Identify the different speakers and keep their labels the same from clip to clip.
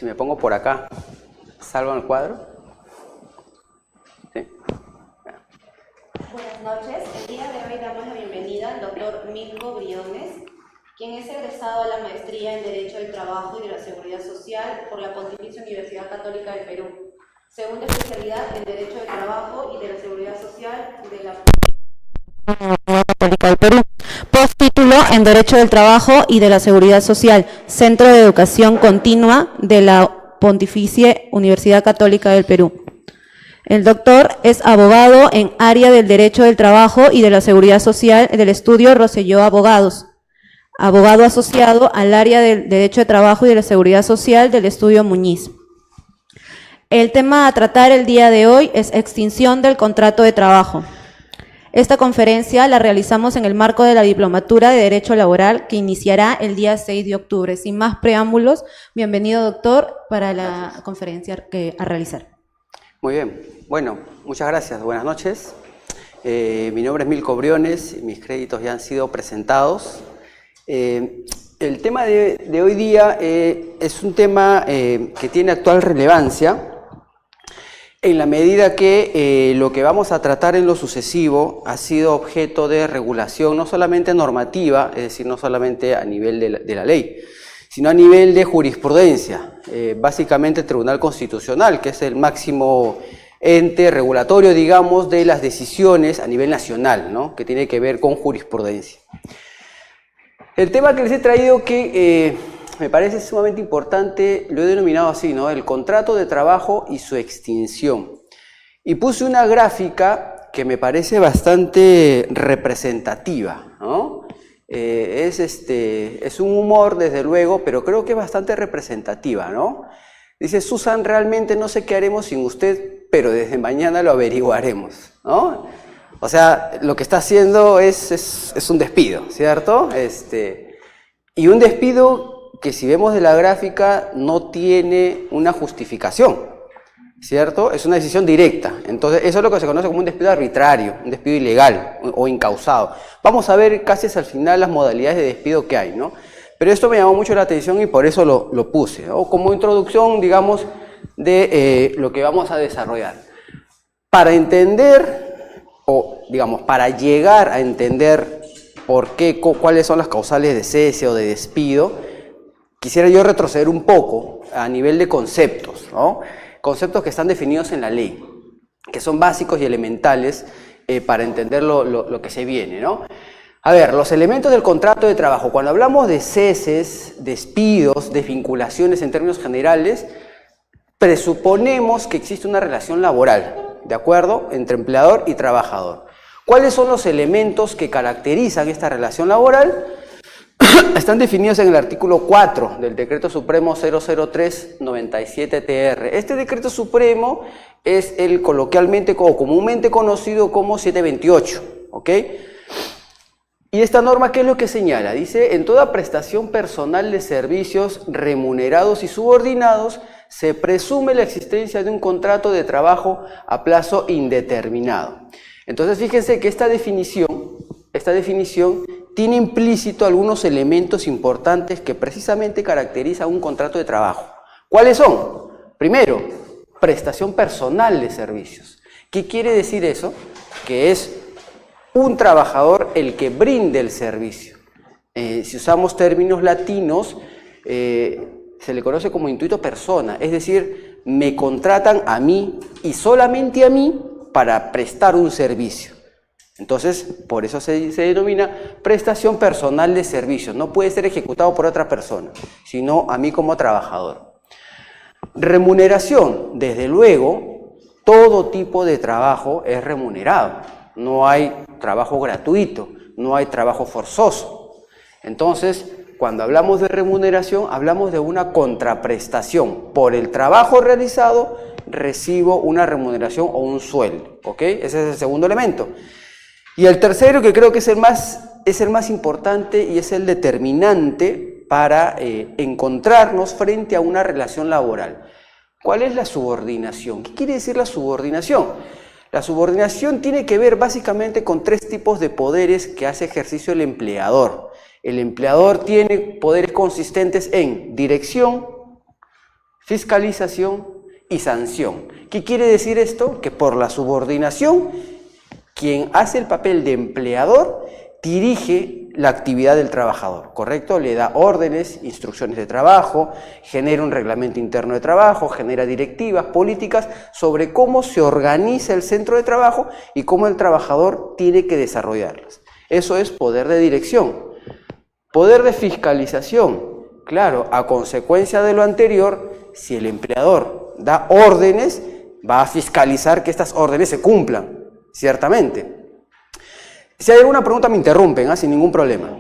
Speaker 1: Si me pongo por acá, ¿salgo el cuadro? Sí.
Speaker 2: Buenas noches. El día de hoy damos la bienvenida al doctor Milko Briones, quien es egresado de la maestría en Derecho del Trabajo y de la Seguridad Social por la Pontificia Universidad Católica del Perú. Segunda especialidad en Derecho del Trabajo y de la Seguridad Social de la Universidad Católica del Perú. Postítulo en Derecho del Trabajo y de la Seguridad Social, Centro de Educación Continua de la Pontificia Universidad Católica del Perú. El doctor es abogado en área del Derecho del Trabajo y de la Seguridad Social del estudio Rosselló Abogados. Abogado asociado al área del Derecho de Trabajo y de la Seguridad Social del estudio Muñiz. El tema a tratar el día de hoy es extinción del contrato de trabajo. Esta conferencia la realizamos en el marco de la Diplomatura de Derecho Laboral que iniciará el día 6 de octubre. Sin más preámbulos, bienvenido doctor para la conferencia a realizar.
Speaker 1: Muy bien, bueno, muchas gracias, buenas noches. Mi nombre es Milko Briones, mis créditos ya han sido presentados. El tema de hoy día es un tema que tiene actual relevancia en la medida que lo que vamos a tratar en lo sucesivo ha sido objeto de regulación no solamente normativa, es decir, no solamente a nivel de la ley, sino a nivel de jurisprudencia, básicamente el Tribunal Constitucional, que es el máximo ente regulatorio, digamos, de las decisiones a nivel nacional, ¿no? Que tiene que ver con jurisprudencia. El tema que les he traído que me parece sumamente importante, lo he denominado así, ¿no? El contrato de trabajo y su extinción. Y puse una gráfica que me parece bastante representativa, ¿no? Es un humor, desde luego, pero creo que es bastante representativa, ¿no? Dice, Susan, realmente no sé qué haremos sin usted, pero desde mañana lo averiguaremos, ¿no? O sea, lo que está haciendo es un despido, ¿cierto? Y un despido que si vemos de la gráfica no tiene una justificación, ¿cierto? Es una decisión directa. Entonces, eso es lo que se conoce como un despido arbitrario, un despido ilegal o incausado. Vamos a ver casi hasta el final las modalidades de despido que hay, ¿no? Pero esto me llamó mucho la atención y por eso lo puse, ¿no? Como introducción, digamos, de lo que vamos a desarrollar. Para entender, o digamos, para llegar a entender cuáles son las causales de cese o de despido, quisiera yo retroceder un poco a nivel de conceptos, ¿no? Conceptos que están definidos en la ley, que son básicos y elementales para entender lo que se viene, ¿no? A ver, los elementos del contrato de trabajo. Cuando hablamos de ceses, despidos, desvinculaciones en términos generales, presuponemos que existe una relación laboral, ¿de acuerdo?, entre empleador y trabajador. ¿Cuáles son los elementos que caracterizan esta relación laboral? Están definidos en el artículo 4 del Decreto Supremo 003/97-TR. Este Decreto Supremo es el coloquialmente o comúnmente conocido como 728, ¿ok? Y esta norma, ¿qué es lo que señala? Dice, en toda prestación personal de servicios remunerados y subordinados, se presume la existencia de un contrato de trabajo a plazo indeterminado. Entonces, fíjense que esta definición tiene implícito algunos elementos importantes que precisamente caracterizan un contrato de trabajo. ¿Cuáles son? Primero, prestación personal de servicios. ¿Qué quiere decir eso? Que es un trabajador el que brinde el servicio. Si usamos términos latinos, se le conoce como intuito persona, es decir, me contratan a mí y solamente a mí para prestar un servicio. Entonces, por eso se denomina prestación personal de servicios. No puede ser ejecutado por otra persona, sino a mí como trabajador. Remuneración, desde luego, todo tipo de trabajo es remunerado. No hay trabajo gratuito, no hay trabajo forzoso. Entonces, cuando hablamos de remuneración, hablamos de una contraprestación. Por el trabajo realizado, recibo una remuneración o un sueldo, ¿ok? Ese es el segundo elemento. Y el tercero, que creo que es el más importante y es el determinante para encontrarnos frente a una relación laboral. ¿Cuál es la subordinación? ¿Qué quiere decir la subordinación? La subordinación tiene que ver básicamente con tres tipos de poderes que hace ejercicio el empleador. El empleador tiene poderes consistentes en dirección, fiscalización y sanción. ¿Qué quiere decir esto? Que por la subordinación, quien hace el papel de empleador dirige la actividad del trabajador, ¿correcto? Le da órdenes, instrucciones de trabajo, genera un reglamento interno de trabajo, genera directivas, políticas sobre cómo se organiza el centro de trabajo y cómo el trabajador tiene que desarrollarlas. Eso es poder de dirección. Poder de fiscalización, claro, a consecuencia de lo anterior, si el empleador da órdenes, va a fiscalizar que estas órdenes se cumplan, ciertamente. Si hay alguna pregunta me interrumpen, sin ningún problema,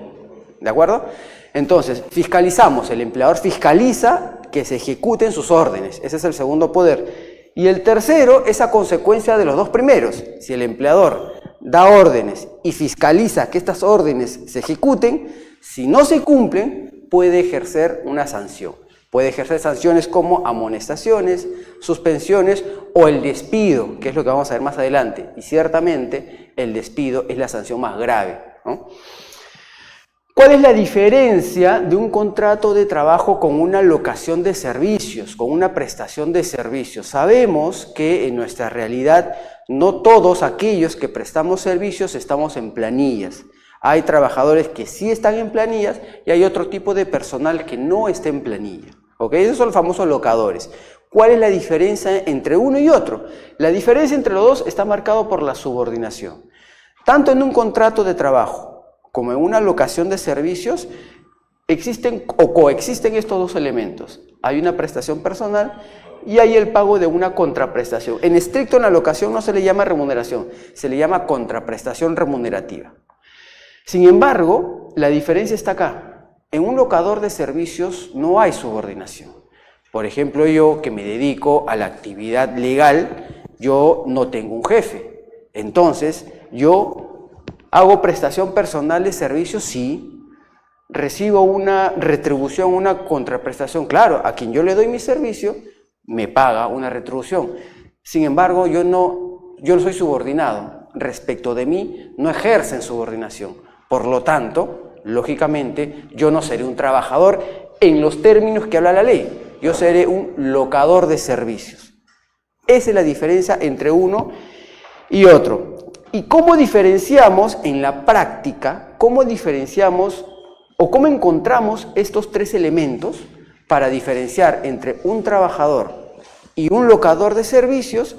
Speaker 1: ¿de acuerdo? Entonces, fiscalizamos, el empleador fiscaliza que se ejecuten sus órdenes, ese es el segundo poder. Y el tercero es a consecuencia de los dos primeros, si el empleador da órdenes y fiscaliza que estas órdenes se ejecuten, si no se cumplen, puede ejercer una sanción. Puede ejercer sanciones como amonestaciones, suspensiones o el despido, que es lo que vamos a ver más adelante. Y ciertamente el despido es la sanción más grave, ¿no? ¿Cuál es la diferencia de un contrato de trabajo con una locación de servicios, con una prestación de servicios? Sabemos que en nuestra realidad no todos aquellos que prestamos servicios estamos en planillas. Hay trabajadores que sí están en planillas y hay otro tipo de personal que no está en planilla. ¿Ok? Esos son los famosos locadores. ¿Cuál es la diferencia entre uno y otro? La diferencia entre los dos está marcado por la subordinación. Tanto en un contrato de trabajo como en una locación de servicios existen o coexisten estos dos elementos. Hay una prestación personal y hay el pago de una contraprestación. En estricto, en la locación no se le llama remuneración, se le llama contraprestación remunerativa. Sin embargo, la diferencia está acá. En un locador de servicios no hay subordinación. Por ejemplo, yo que me dedico a la actividad legal, yo no tengo un jefe. Entonces, yo hago prestación personal de servicios, sí. Recibo una retribución, una contraprestación. Claro, a quien yo le doy mi servicio, me paga una retribución. Sin embargo, yo no soy subordinado. Respecto de mí, no ejercen subordinación. Por lo tanto, lógicamente, yo no seré un trabajador en los términos que habla la ley. Yo seré un locador de servicios. Esa es la diferencia entre uno y otro. ¿Y cómo diferenciamos en la práctica, cómo diferenciamos o cómo encontramos estos tres elementos para diferenciar entre un trabajador y un locador de servicios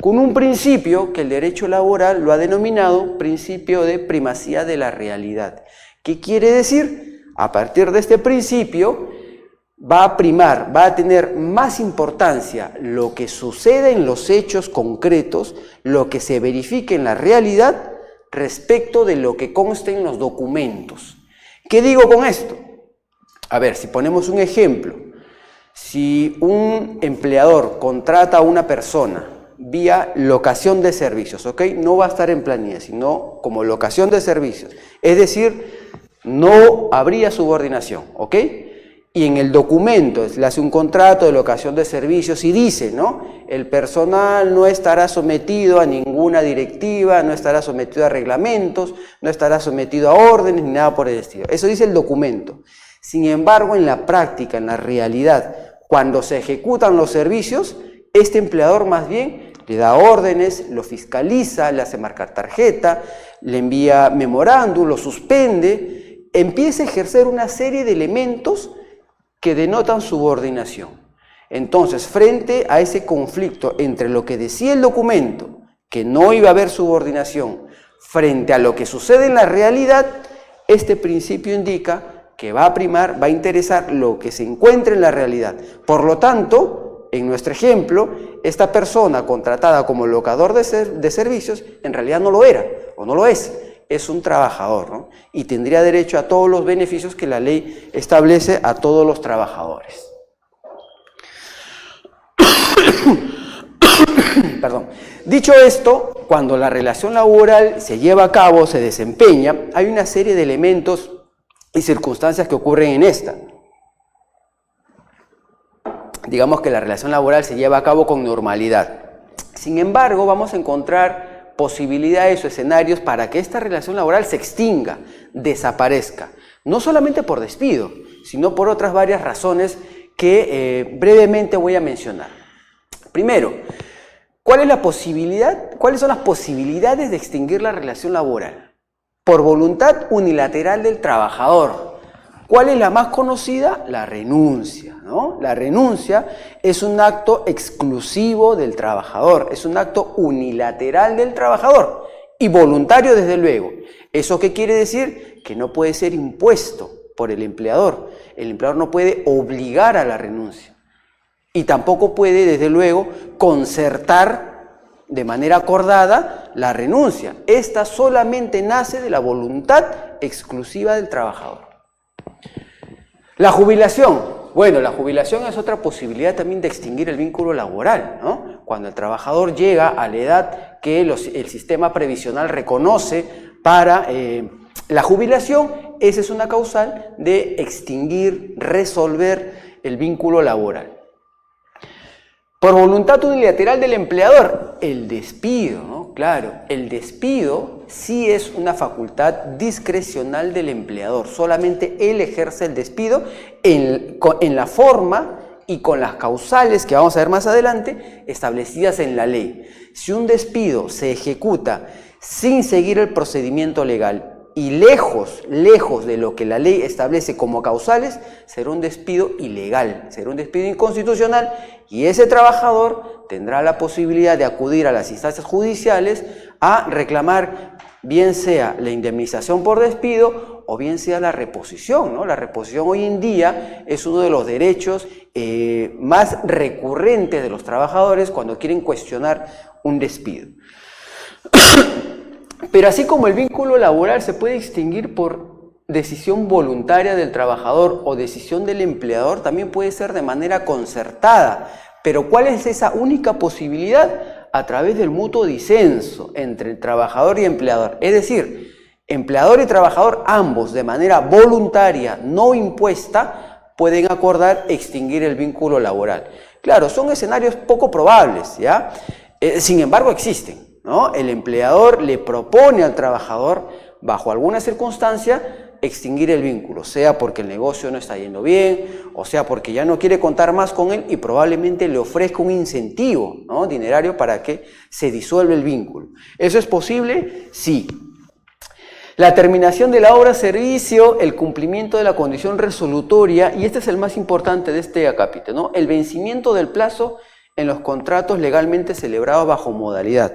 Speaker 1: con un principio que el derecho laboral lo ha denominado principio de primacía de la realidad? ¿Qué quiere decir? A partir de este principio va a primar, va a tener más importancia lo que sucede en los hechos concretos, lo que se verifique en la realidad respecto de lo que consta en los documentos. ¿Qué digo con esto? A ver, si ponemos un ejemplo, si un empleador contrata a una persona vía locación de servicios, ¿ok? No va a estar en planilla, sino como locación de servicios. Es decir, no habría subordinación, ¿ok? Y en el documento le hace un contrato de locación de servicios y dice, ¿no? El personal no estará sometido a ninguna directiva, no estará sometido a reglamentos, no estará sometido a órdenes ni nada por el estilo. Eso dice el documento. Sin embargo, en la práctica, en la realidad, cuando se ejecutan los servicios, este empleador más bien le da órdenes, lo fiscaliza, le hace marcar tarjeta, le envía memorándum, lo suspende, empieza a ejercer una serie de elementos que denotan subordinación. Entonces, frente a ese conflicto entre lo que decía el documento, que no iba a haber subordinación, frente a lo que sucede en la realidad, este principio indica que va a primar, va a interesar lo que se encuentra en la realidad. Por lo tanto, en nuestro ejemplo, esta persona contratada como locador de servicios, en realidad no lo era, o no lo es un trabajador, ¿no? Y tendría derecho a todos los beneficios que la ley establece a todos los trabajadores. Perdón. Dicho esto, cuando la relación laboral se lleva a cabo, se desempeña, hay una serie de elementos y circunstancias que ocurren en esta. Digamos que la relación laboral se lleva a cabo con normalidad. Sin embargo, vamos a encontrar posibilidades o escenarios para que esta relación laboral se extinga, desaparezca. No solamente por despido, sino por otras varias razones que brevemente voy a mencionar. Primero, ¿cuáles son las posibilidades de extinguir la relación laboral? Por voluntad unilateral del trabajador. ¿Cuál es la más conocida? La renuncia, ¿no? La renuncia es un acto exclusivo del trabajador, es un acto unilateral del trabajador y voluntario desde luego. ¿Eso qué quiere decir? Que no puede ser impuesto por el empleador. El empleador no puede obligar a la renuncia y tampoco puede desde luego concertar de manera acordada la renuncia. Esta solamente nace de la voluntad exclusiva del trabajador. La jubilación. Bueno, la jubilación es otra posibilidad también de extinguir el vínculo laboral, ¿no? Cuando el trabajador llega a la edad que el sistema previsional reconoce para la jubilación, esa es una causal de extinguir, resolver el vínculo laboral. Por voluntad unilateral del empleador, el despido, ¿no? Claro, el despido sí es una facultad discrecional del empleador. Solamente él ejerce el despido en la forma y con las causales que vamos a ver más adelante establecidas en la ley. Si un despido se ejecuta sin seguir el procedimiento legal y lejos de lo que la ley establece como causales, será un despido ilegal, será un despido inconstitucional y ese trabajador tendrá la posibilidad de acudir a las instancias judiciales a reclamar bien sea la indemnización por despido o bien sea la reposición, ¿no? La reposición hoy en día es uno de los derechos más recurrentes de los trabajadores cuando quieren cuestionar un despido. Pero así como el vínculo laboral se puede extinguir por decisión voluntaria del trabajador o decisión del empleador, también puede ser de manera concertada. Pero ¿cuál es esa única posibilidad? A través del mutuo disenso entre el trabajador y empleador. Es decir, empleador y trabajador ambos de manera voluntaria, no impuesta, pueden acordar extinguir el vínculo laboral. Claro, son escenarios poco probables, ¿ya? Sin embargo existen, ¿no? El empleador le propone al trabajador, bajo alguna circunstancia, extinguir el vínculo, sea porque el negocio no está yendo bien, o sea porque ya no quiere contar más con él y probablemente le ofrezca un incentivo, ¿no? Dinerario para que se disuelva el vínculo. ¿Eso es posible? Sí. La terminación de la obra servicio, el cumplimiento de la condición resolutoria, y este es el más importante de este capítulo, ¿no? El vencimiento del plazo en los contratos legalmente celebrados bajo modalidad.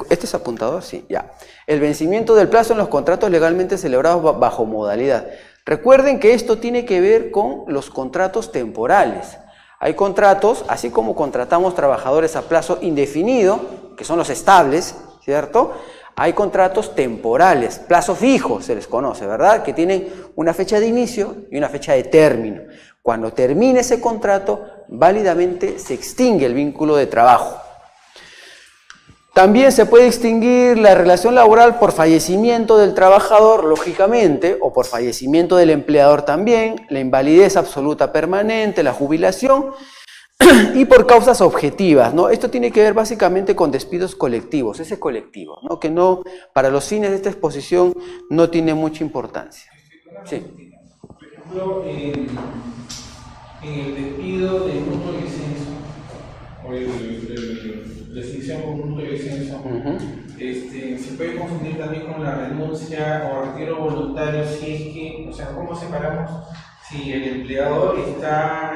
Speaker 1: ¿Este es apuntador? Sí, ya. El vencimiento del plazo en los contratos legalmente celebrados bajo modalidad. Recuerden que esto tiene que ver con los contratos temporales. Hay contratos, así como contratamos trabajadores a plazo indefinido, que son los estables, ¿cierto? Hay contratos temporales, plazo fijo se les conoce, ¿verdad? Que tienen una fecha de inicio y una fecha de término. Cuando termine ese contrato, válidamente se extingue el vínculo de trabajo. También se puede extinguir la relación laboral por fallecimiento del trabajador, lógicamente, o por fallecimiento del empleador también, la invalidez absoluta permanente, la jubilación, y por causas objetivas, ¿no? Esto tiene que ver básicamente con despidos colectivos, ese colectivo, ¿no? Que no, para los fines de esta exposición no tiene mucha importancia. Sí.
Speaker 3: Por ejemplo, en el despido de mutuo licencio, o la extinción por mutuo licencio, se puede confundir también con la renuncia o retiro voluntario, si es que, o sea, ¿cómo separamos si el empleador está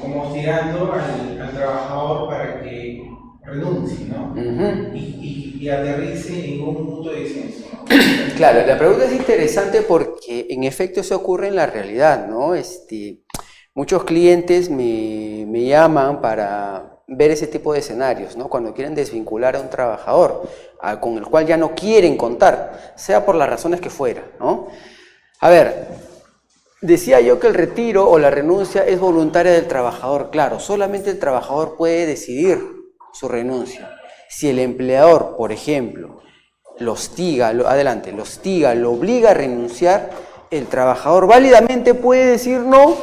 Speaker 3: como hostigando al trabajador para que renuncie, ¿no? Y aterrice en un mutuo licencio, ¿no?
Speaker 1: Claro, la pregunta es interesante porque en efecto eso ocurre en la realidad, ¿no? Muchos clientes me llaman para ver ese tipo de escenarios, ¿no? Cuando quieren desvincular a un trabajador con el cual ya no quieren contar, sea por las razones que fuera, ¿no? A ver, decía yo que el retiro o la renuncia es voluntaria del trabajador. Claro, solamente el trabajador puede decidir su renuncia. Si el empleador, por ejemplo, lo hostiga, lo obliga a renunciar, el trabajador válidamente puede decir no,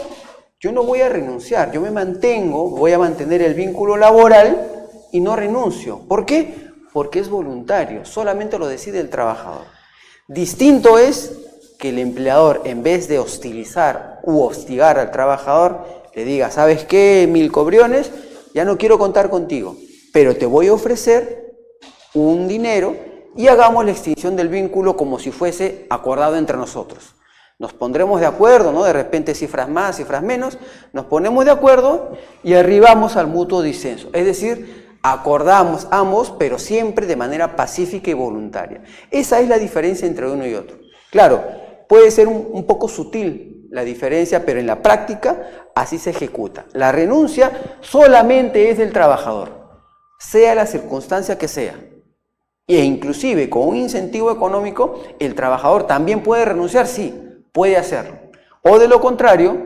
Speaker 1: yo no voy a renunciar, yo me mantengo, voy a mantener el vínculo laboral y no renuncio. ¿Por qué? Porque es voluntario, solamente lo decide el trabajador. Distinto es que el empleador, en vez de hostilizar u hostigar al trabajador, le diga, ¿sabes qué, Milko Briones? Ya no quiero contar contigo, pero te voy a ofrecer un dinero y hagamos la extinción del vínculo como si fuese acordado entre nosotros. Nos pondremos de acuerdo, ¿no? De repente cifras más, cifras menos, nos ponemos de acuerdo y arribamos al mutuo disenso. Es decir, acordamos ambos, pero siempre de manera pacífica y voluntaria. Esa es la diferencia entre uno y otro. Claro, puede ser un poco sutil la diferencia, pero en la práctica así se ejecuta. La renuncia solamente es del trabajador, sea la circunstancia que sea. E inclusive con un incentivo económico, el trabajador también puede renunciar, sí, puede hacerlo. O de lo contrario,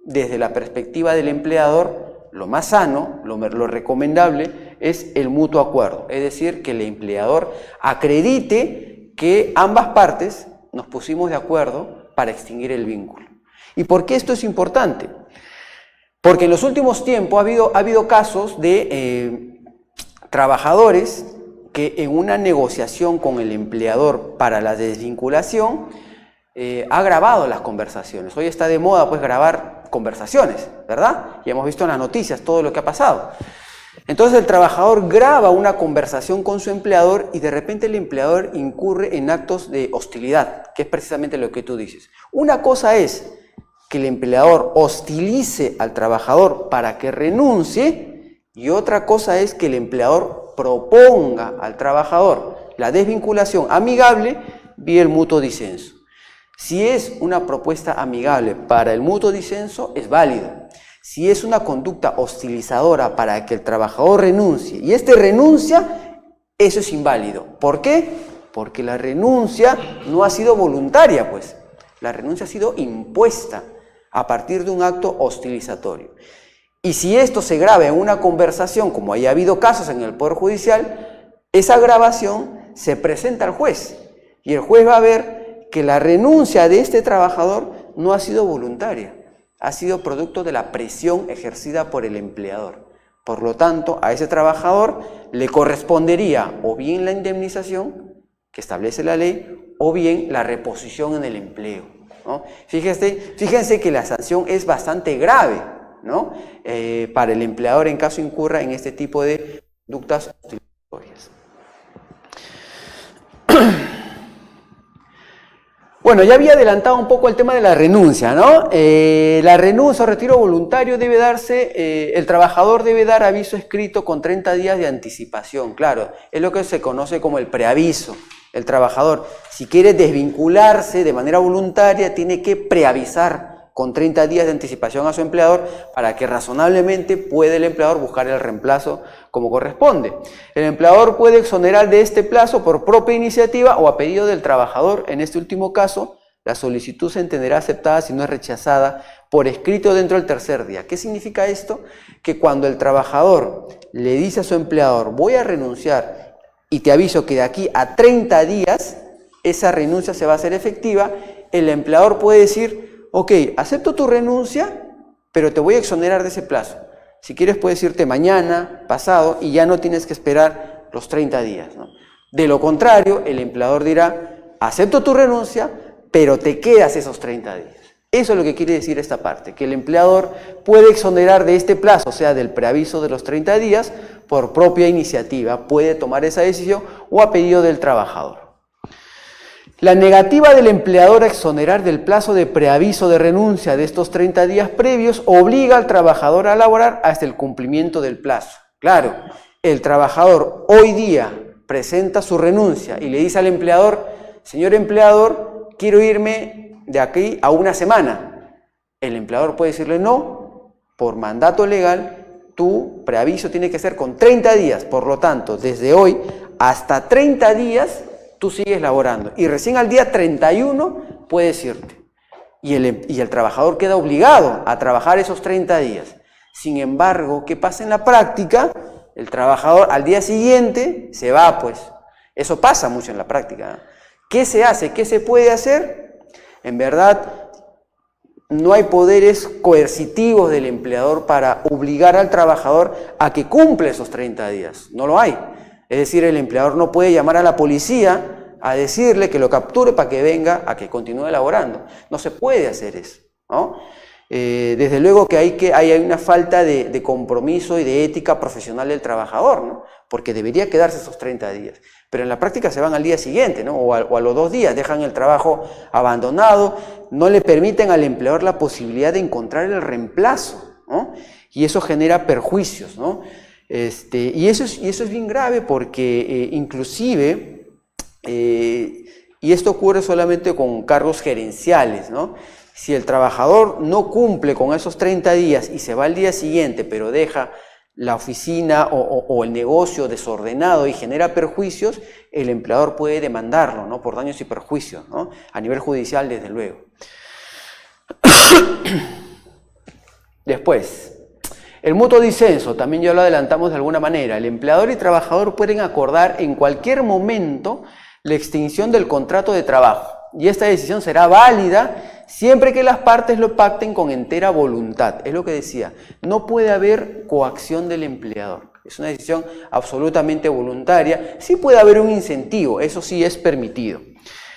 Speaker 1: desde la perspectiva del empleador, lo más sano, lo recomendable es el mutuo acuerdo. Es decir, que el empleador acredite que ambas partes nos pusimos de acuerdo para extinguir el vínculo. ¿Y por qué esto es importante? Porque en los últimos tiempos ha habido casos de trabajadores que en una negociación con el empleador para la desvinculación ha grabado las conversaciones. Hoy está de moda pues grabar conversaciones, ¿verdad? Y hemos visto en las noticias todo lo que ha pasado. Entonces el trabajador graba una conversación con su empleador y de repente el empleador incurre en actos de hostilidad, que es precisamente lo que tú dices. Una cosa es que el empleador hostilice al trabajador para que renuncie y otra cosa es que el empleador proponga al trabajador la desvinculación amigable vía el mutuo disenso. Si es una propuesta amigable para el mutuo disenso, es válido. Si es una conducta hostilizadora para que el trabajador renuncie y este renuncia, eso es inválido. ¿Por qué? Porque la renuncia no ha sido voluntaria, pues. La renuncia ha sido impuesta a partir de un acto hostilizatorio. Y si esto se graba en una conversación, como haya habido casos en el Poder Judicial, esa grabación se presenta al juez y el juez va a ver que la renuncia de este trabajador no ha sido voluntaria, ha sido producto de la presión ejercida por el empleador. Por lo tanto, a ese trabajador le correspondería o bien la indemnización que establece la ley o bien la reposición en el empleo, ¿no? Fíjense que la sanción es bastante grave, ¿no? Para el empleador en caso incurra en este tipo de conductas hostilizatorias. Bueno, ya había adelantado un poco el tema de la renuncia, ¿no? La renuncia o retiro voluntario debe darse, el trabajador debe dar aviso escrito con 30 días de anticipación, claro, es lo que se conoce como el preaviso. El trabajador, si quiere desvincularse de manera voluntaria, tiene que preavisar con 30 días de anticipación a su empleador para que razonablemente pueda el empleador buscar el reemplazo como corresponde. El empleador puede exonerar de este plazo por propia iniciativa o a pedido del trabajador. En este último caso, la solicitud se entenderá aceptada si no es rechazada por escrito dentro del tercer día. ¿Qué significa esto? Que cuando el trabajador le dice a su empleador, voy a renunciar y te aviso que de aquí a 30 días esa renuncia se va a hacer efectiva, el empleador puede decir, ok, acepto tu renuncia, pero te voy a exonerar de ese plazo. Si quieres puedes irte mañana, pasado, y ya no tienes que esperar los 30 días, ¿no? De lo contrario, el empleador dirá, acepto tu renuncia, pero te quedas esos 30 días. Eso es lo que quiere decir esta parte, que el empleador puede exonerar de este plazo, o sea, del preaviso de los 30 días, por propia iniciativa, puede tomar esa decisión o a pedido del trabajador. La negativa del empleador a exonerar del plazo de preaviso de renuncia de estos 30 días previos obliga al trabajador a laborar hasta el cumplimiento del plazo. Claro, el trabajador hoy día presenta su renuncia y le dice al empleador, señor empleador, quiero irme de aquí a una semana. El empleador puede decirle no, por mandato legal, tu preaviso tiene que ser con 30 días, por lo tanto, desde hoy hasta 30 días tú sigues laborando y recién al día 31 puedes irte. Y el trabajador queda obligado a trabajar esos 30 días. Sin embargo, ¿qué pasa en la práctica? El trabajador al día siguiente se va, pues. Eso pasa mucho en la práctica. ¿Qué se hace? ¿Qué se puede hacer? En verdad, no hay poderes coercitivos del empleador para obligar al trabajador a que cumpla esos 30 días. No lo hay. Es decir, el empleador no puede llamar a la policía a decirle que lo capture para que venga a que continúe laborando. No se puede hacer eso. ¿no? Desde luego que hay una falta de compromiso y de ética profesional del trabajador, ¿no? Porque debería quedarse esos 30 días. Pero en la práctica se van al día siguiente, ¿no? o a los 2 días, dejan el trabajo abandonado, no le permiten al empleador la posibilidad de encontrar el reemplazo, ¿no? Y eso genera perjuicios, ¿no? Y eso es bien grave porque inclusive, y esto ocurre solamente con cargos gerenciales, ¿no? Si el trabajador no cumple con esos 30 días y se va al día siguiente, pero deja la oficina o el negocio desordenado y genera perjuicios, el empleador puede demandarlo, ¿no? Por daños y perjuicios, ¿no? A nivel judicial, desde luego. Después, el mutuo disenso, también ya lo adelantamos de alguna manera. El empleador y trabajador pueden acordar en cualquier momento la extinción del contrato de trabajo. Y esta decisión será válida siempre que las partes lo pacten con entera voluntad. Es lo que decía, no puede haber coacción del empleador. Es una decisión absolutamente voluntaria. Sí puede haber un incentivo, eso sí es permitido.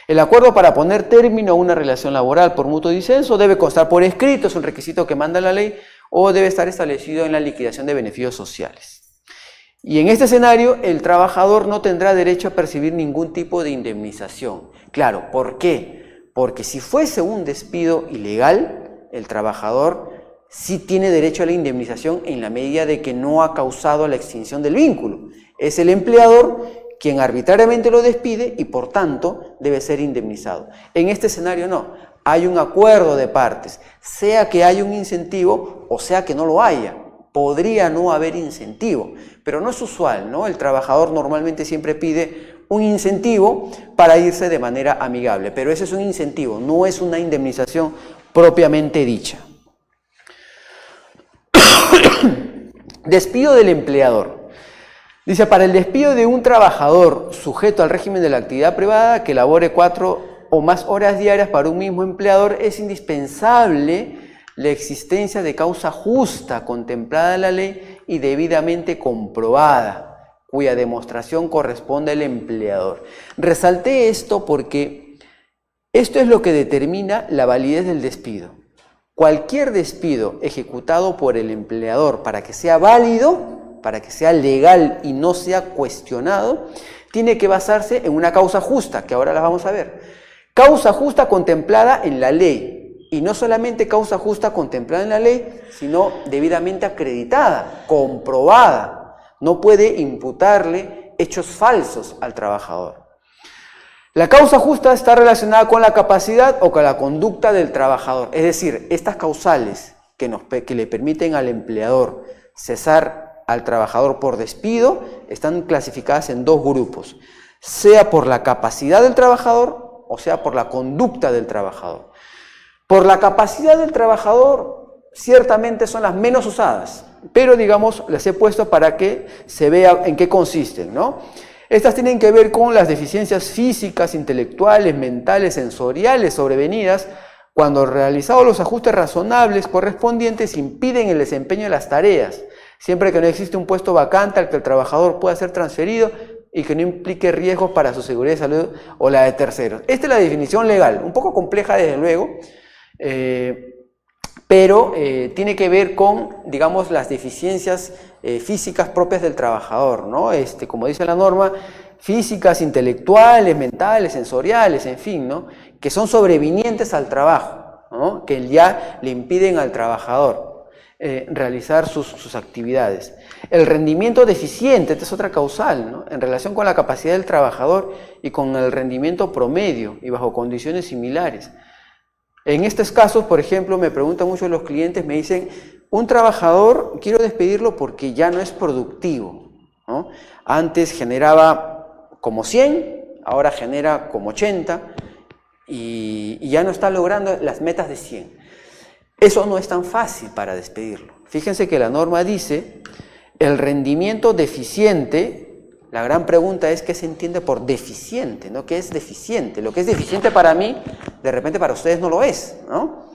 Speaker 1: El acuerdo para poner término a una relación laboral por mutuo disenso debe constar por escrito, es un requisito que manda la ley, o debe estar establecido en la liquidación de beneficios sociales. Y en este escenario, el trabajador no tendrá derecho a percibir ningún tipo de indemnización. Claro, ¿por qué? Porque si fuese un despido ilegal, el trabajador sí tiene derecho a la indemnización en la medida de que no ha causado la extinción del vínculo. Es el empleador quien arbitrariamente lo despide y por tanto debe ser indemnizado. En este escenario no, hay un acuerdo de partes, sea que haya un incentivo o sea que no lo haya. Podría no haber incentivo, pero no es usual, ¿no? El trabajador normalmente siempre pide un incentivo para irse de manera amigable, pero ese es un incentivo, no es una indemnización propiamente dicha. Despido del empleador. Dice, para el despido de un trabajador sujeto al régimen de la actividad privada que labore 4 o más horas diarias para un mismo empleador, es indispensable la existencia de causa justa contemplada en la ley y debidamente comprobada, cuya demostración corresponde al empleador. Resalté esto porque esto es lo que determina la validez del despido. Cualquier despido ejecutado por el empleador para que sea válido, para que sea legal y no sea cuestionado, tiene que basarse en una causa justa, que ahora la vamos a ver. Causa justa contemplada en la ley. Y no solamente causa justa contemplada en la ley, sino debidamente acreditada, comprobada. No puede imputarle hechos falsos al trabajador. La causa justa está relacionada con la capacidad o con la conducta del trabajador. Es decir, estas causales que le permiten al empleador cesar al trabajador por despido están clasificadas en 2 grupos. Sea por la capacidad del trabajador o sea por la conducta del trabajador. Por la capacidad del trabajador, ciertamente son las menos usadas, pero digamos, las he puesto para que se vea en qué consisten, ¿no? Estas tienen que ver con las deficiencias físicas, intelectuales, mentales, sensoriales sobrevenidas cuando realizados los ajustes razonables correspondientes impiden el desempeño de las tareas, siempre que no existe un puesto vacante al que el trabajador pueda ser transferido y que no implique riesgos para su seguridad y salud o la de terceros. Esta es la definición legal, un poco compleja desde luego, pero tiene que ver con, digamos, las deficiencias físicas propias del trabajador, ¿no? Como dice la norma, físicas, intelectuales, mentales, sensoriales, en fin, ¿no? Que son sobrevinientes al trabajo, ¿no? Que ya le impiden al trabajador realizar sus actividades. El rendimiento deficiente, esta es otra causal, ¿no? En relación con la capacidad del trabajador y con el rendimiento promedio y bajo condiciones similares. En estos casos, por ejemplo, me preguntan muchos los clientes, me dicen, un trabajador quiero despedirlo porque ya no es productivo, ¿no? Antes generaba como 100, ahora genera como 80 y ya no está logrando las metas de 100. Eso no es tan fácil para despedirlo. Fíjense que la norma dice, el rendimiento deficiente, la gran pregunta es qué se entiende por deficiente, ¿no? ¿Qué es deficiente? Lo que es deficiente para mí, de repente para ustedes no lo es, ¿no?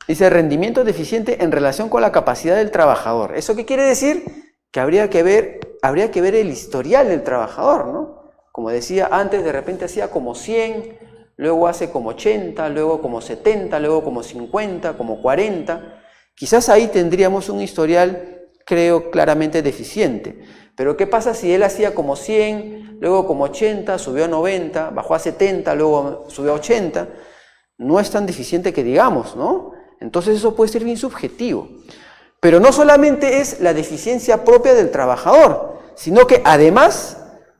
Speaker 1: Dice rendimiento deficiente en relación con la capacidad del trabajador. ¿Eso qué quiere decir? Que habría que ver el historial del trabajador, ¿no? Como decía antes, de repente hacía como 100, luego hace como 80, luego como 70, luego como 50, como 40. Quizás ahí tendríamos un historial, creo, claramente deficiente. Pero ¿qué pasa si él hacía como 100, luego como 80, subió a 90, bajó a 70, luego subió a 80? No es tan deficiente que digamos, ¿no? Entonces eso puede ser bien subjetivo. Pero no solamente es la deficiencia propia del trabajador, sino que además,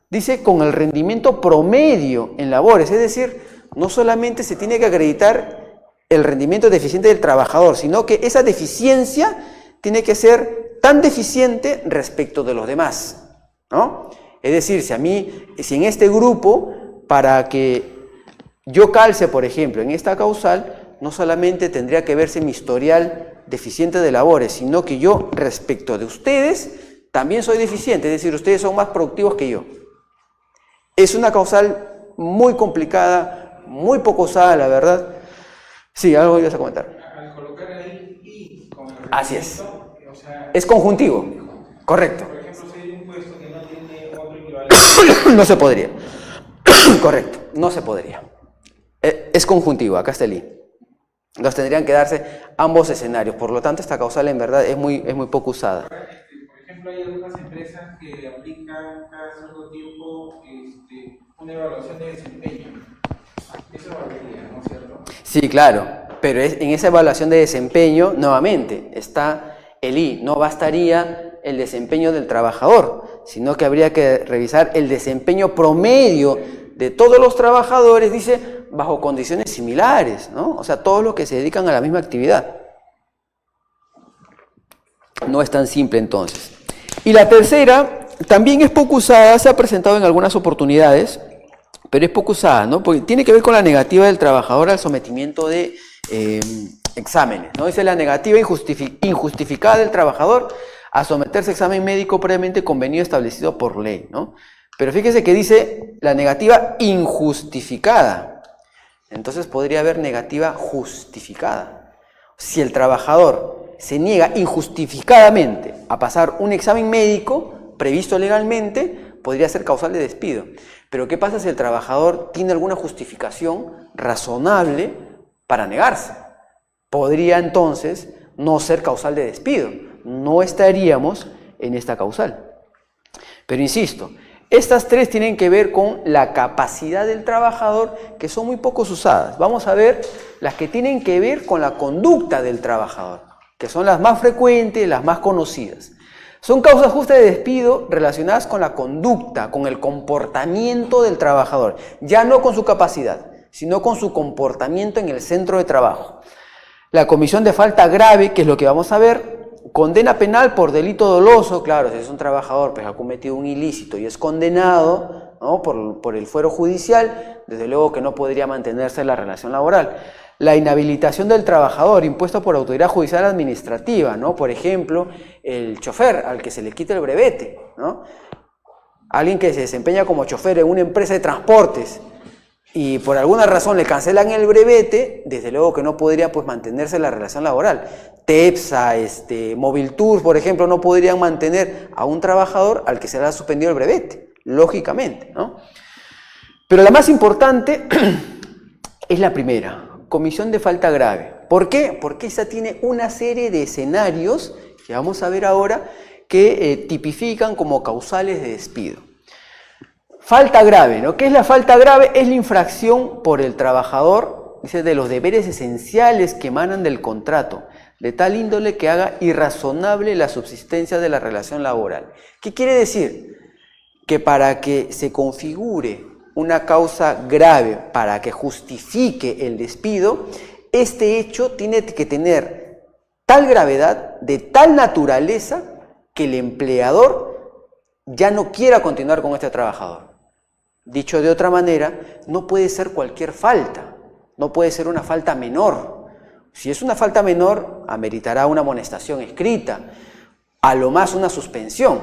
Speaker 1: dice, con el rendimiento promedio en labores. Es decir, no solamente se tiene que acreditar el rendimiento deficiente del trabajador, sino que esa deficiencia tiene que ser tan deficiente respecto de los demás, ¿no? Es decir, si en este grupo, para que yo calce, por ejemplo, en esta causal, no solamente tendría que verse mi historial deficiente de labores, sino que yo, respecto de ustedes, también soy deficiente, es decir, ustedes son más productivos que yo. Es una causal muy complicada, muy poco usada, la verdad. Sí, algo ibas a comentar.
Speaker 3: Al colocar ahí y con el
Speaker 1: Así es.
Speaker 3: o sea,
Speaker 1: Es conjuntivo, correcto.
Speaker 3: por ejemplo, si hay un puesto que no tiene otro equivalente,
Speaker 1: No se podría. Correcto, no se podría. Es conjuntivo, acá está el I. Entonces tendrían que darse ambos escenarios. Por lo tanto, esta causal en verdad es muy poco usada.
Speaker 3: por ejemplo, hay algunas empresas que aplican cada cierto tiempo una evaluación de desempeño. Eso valdría, ¿no es cierto?
Speaker 1: Sí, claro, pero en esa evaluación de desempeño, nuevamente, está el I. No bastaría el desempeño del trabajador, sino que habría que revisar el desempeño promedio de todos los trabajadores, dice, bajo condiciones similares, ¿no? O sea, todos los que se dedican a la misma actividad. No es tan simple entonces. Y la tercera, también es poco usada, se ha presentado en algunas oportunidades, pero es poco usada, ¿no? Porque tiene que ver con la negativa del trabajador al sometimiento de exámenes, ¿no? Dice la negativa injustificada del trabajador a someterse a examen médico previamente convenido establecido por ley, ¿no? Pero fíjese que dice la negativa injustificada. Entonces podría haber negativa justificada. Si el trabajador se niega injustificadamente a pasar un examen médico previsto legalmente, podría ser causal de despido. Pero ¿qué pasa si el trabajador tiene alguna justificación razonable para negarse? Podría entonces no ser causal de despido. No estaríamos en esta causal. Pero insisto, estas tres tienen que ver con la capacidad del trabajador, que son muy pocos usadas. Vamos a ver las que tienen que ver con la conducta del trabajador, que son las más frecuentes, las más conocidas. Son causas justas de despido relacionadas con la conducta, con el comportamiento del trabajador, ya no con su capacidad, sino con su comportamiento en el centro de trabajo. La comisión de falta grave, que es lo que vamos a ver, condena penal por delito doloso. Claro, si es un trabajador que ha cometido un ilícito y es condenado, ¿no?, por el fuero judicial, desde luego que no podría mantenerse la relación laboral. La inhabilitación del trabajador, impuesta por autoridad judicial administrativa, ¿no? Por ejemplo, el chofer al que se le quita el brevete, ¿no? Alguien que se desempeña como chofer en una empresa de transportes y por alguna razón le cancelan el brevete, desde luego que no podría, pues, mantenerse la relación laboral. TEPSA, Moviltours, por ejemplo, no podrían mantener a un trabajador al que se le ha suspendido el brevete, lógicamente, ¿no? Pero la más importante es la primera, comisión de falta grave. ¿Por qué? Porque esa tiene una serie de escenarios, que vamos a ver ahora, que tipifican como causales de despido. Falta grave, ¿no? ¿Qué es la falta grave? Es la infracción por el trabajador, dice, de los deberes esenciales que emanan del contrato, de tal índole que haga irrazonable la subsistencia de la relación laboral. ¿Qué quiere decir? Que para que se configure una causa grave, para que justifique el despido, este hecho tiene que tener tal gravedad, de tal naturaleza, que el empleador ya no quiera continuar con este trabajador. Dicho de otra manera, no puede ser cualquier falta, no puede ser una falta menor. Si es una falta menor, ameritará una amonestación escrita, a lo más una suspensión,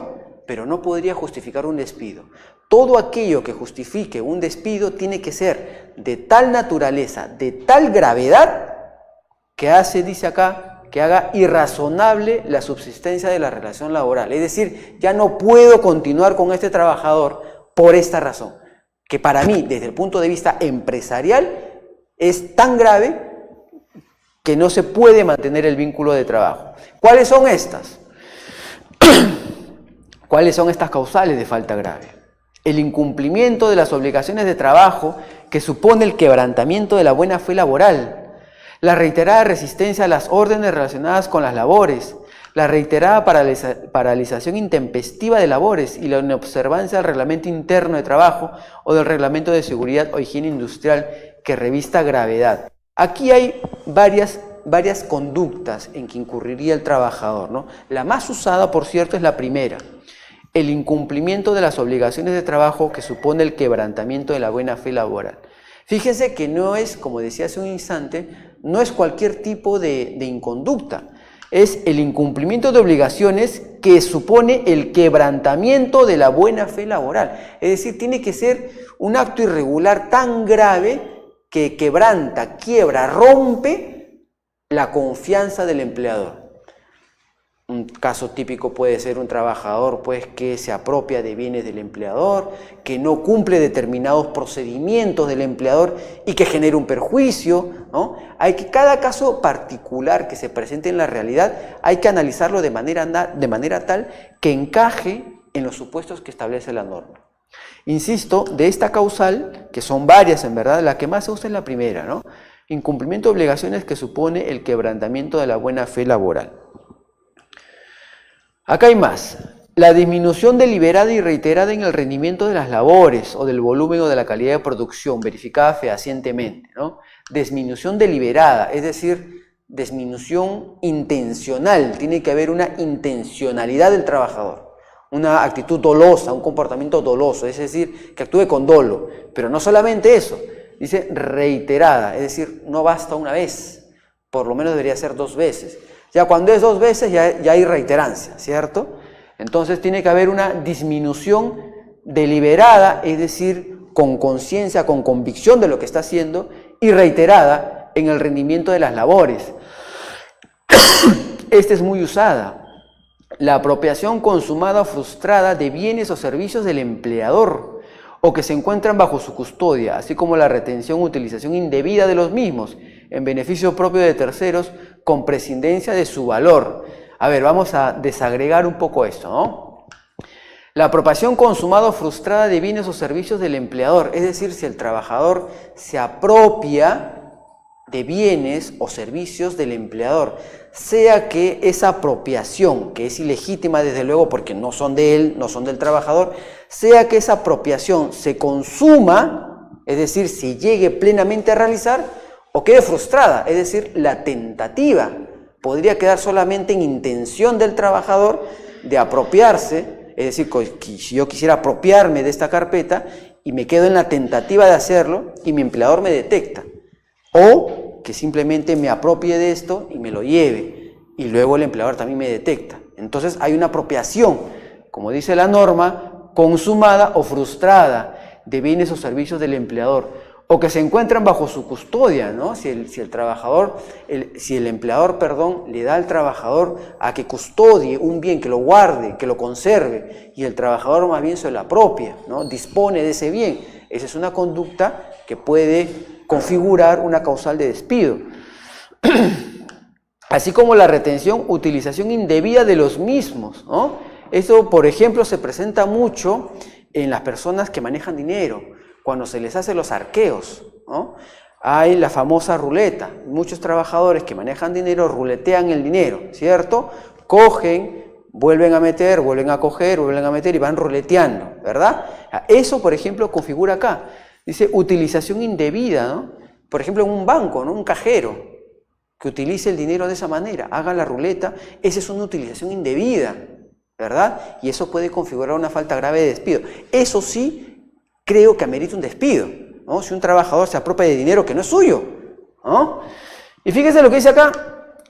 Speaker 1: pero no podría justificar un despido. Todo aquello que justifique un despido tiene que ser de tal naturaleza, de tal gravedad, que dice acá, que haga irrazonable la subsistencia de la relación laboral. Es decir, ya no puedo continuar con este trabajador por esta razón, que para mí, desde el punto de vista empresarial, es tan grave que no se puede mantener el vínculo de trabajo. ¿Cuáles son estas? ¿Cuáles son estas causales de falta grave? El incumplimiento de las obligaciones de trabajo que supone el quebrantamiento de la buena fe laboral, la reiterada resistencia a las órdenes relacionadas con las labores, la reiterada paralización intempestiva de labores y la inobservancia del reglamento interno de trabajo o del reglamento de seguridad o higiene industrial que revista gravedad. Aquí hay varias conductas en que incurriría el trabajador, ¿no? La más usada, por cierto, es la primera. El incumplimiento de las obligaciones de trabajo que supone el quebrantamiento de la buena fe laboral. Fíjense que no es, como decía hace un instante, no es cualquier tipo de inconducta. Es el incumplimiento de obligaciones que supone el quebrantamiento de la buena fe laboral. Es decir, tiene que ser un acto irregular tan grave que quebranta, quiebra, rompe la confianza del empleador. Un caso típico puede ser un trabajador pues, que se apropia de bienes del empleador, que no cumple determinados procedimientos del empleador y que genera un perjuicio, ¿no? Cada caso particular que se presente en la realidad hay que analizarlo de manera tal que encaje en los supuestos que establece la norma. Insisto, de esta causal, que son varias en verdad, la que más se usa es la primera, ¿no? Incumplimiento de obligaciones que supone el quebrantamiento de la buena fe laboral. Acá hay más. La disminución deliberada y reiterada en el rendimiento de las labores o del volumen o de la calidad de producción verificada fehacientemente, ¿no? Disminución deliberada, es decir, disminución intencional. Tiene que haber una intencionalidad del trabajador, una actitud dolosa, un comportamiento doloso, es decir, que actúe con dolo. Pero no solamente eso, dice reiterada, es decir, no basta una vez, por lo menos debería ser 2 veces. Ya cuando es 2 veces ya hay reiterancia, ¿cierto? Entonces tiene que haber una disminución deliberada, es decir, con conciencia, con convicción de lo que está haciendo, y reiterada en el rendimiento de las labores. Esta es muy usada. La apropiación consumada o frustrada de bienes o servicios del empleador o que se encuentran bajo su custodia, así como la retención o utilización indebida de los mismos en beneficio propio de terceros con prescindencia de su valor. A ver, vamos a desagregar un poco esto, ¿no? La apropiación consumada o frustrada de bienes o servicios del empleador, es decir, si el trabajador se apropia de bienes o servicios del empleador, sea que esa apropiación, que es ilegítima desde luego porque no son de él, no son del trabajador, sea que esa apropiación se consuma, es decir, se llegue plenamente a realizar, o quede frustrada, es decir, la tentativa podría quedar solamente en intención del trabajador de apropiarse, es decir, si yo quisiera apropiarme de esta carpeta y me quedo en la tentativa de hacerlo y mi empleador me detecta, o que simplemente me apropie de esto y me lo lleve y luego el empleador también me detecta. Entonces hay una apropiación, como dice la norma, consumada o frustrada de bienes o servicios del empleador, o que se encuentran bajo su custodia, ¿no? Si el empleador, le da al trabajador a que custodie un bien, que lo guarde, que lo conserve, y el trabajador más bien se lo apropia, ¿no? Dispone de ese bien. Esa es una conducta que puede configurar una causal de despido. Así como la retención, utilización indebida de los mismos, ¿no? Eso, por ejemplo, se presenta mucho en las personas que manejan dinero, cuando se les hace los arqueos, ¿no? Hay la famosa ruleta. Muchos trabajadores que manejan dinero ruletean el dinero, ¿cierto? Cogen, vuelven a meter, vuelven a coger, vuelven a meter y van ruleteando, ¿verdad? Eso, por ejemplo, configura acá. Dice utilización indebida, ¿no? Por ejemplo, en un banco, ¿no? Un cajero que utilice el dinero de esa manera, haga la ruleta, esa es una utilización indebida, ¿verdad? Y eso puede configurar una falta grave de despido. Eso sí, creo que amerita un despido, ¿no? Si un trabajador se apropia de dinero que no es suyo, ¿no? Y fíjense lo que dice acá,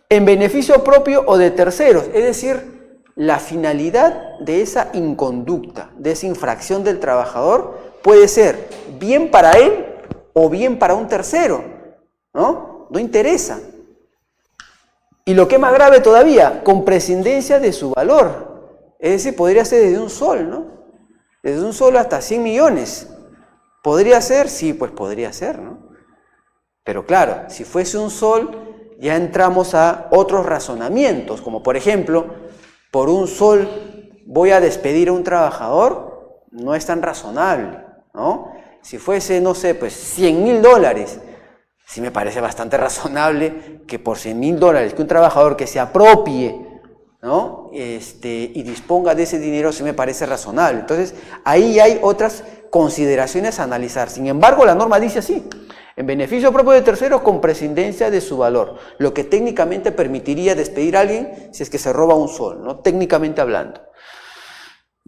Speaker 1: en beneficio propio o de terceros, es decir, la finalidad de esa inconducta, de esa infracción del trabajador puede ser bien para él o bien para un tercero, ¿no? No interesa. Y lo que es más grave todavía, con prescindencia de su valor, es decir, podría ser desde un sol, ¿no? Desde un solo hasta 100 millones. ¿Podría ser? Sí, pues podría ser, ¿no? Pero claro, si fuese un sol, ya entramos a otros razonamientos, como por ejemplo, por un sol voy a despedir a un trabajador, no es tan razonable, ¿no? Si fuese, no sé, pues $100.000, sí me parece bastante razonable que por $100.000, que un trabajador que se apropie, ¿no? Y disponga de ese dinero, sí me parece razonable. Entonces, ahí hay otras consideraciones a analizar. Sin embargo, la norma dice así: en beneficio propio de terceros con prescindencia de su valor, lo que técnicamente permitiría despedir a alguien si es que se roba un sol, ¿no? Técnicamente hablando.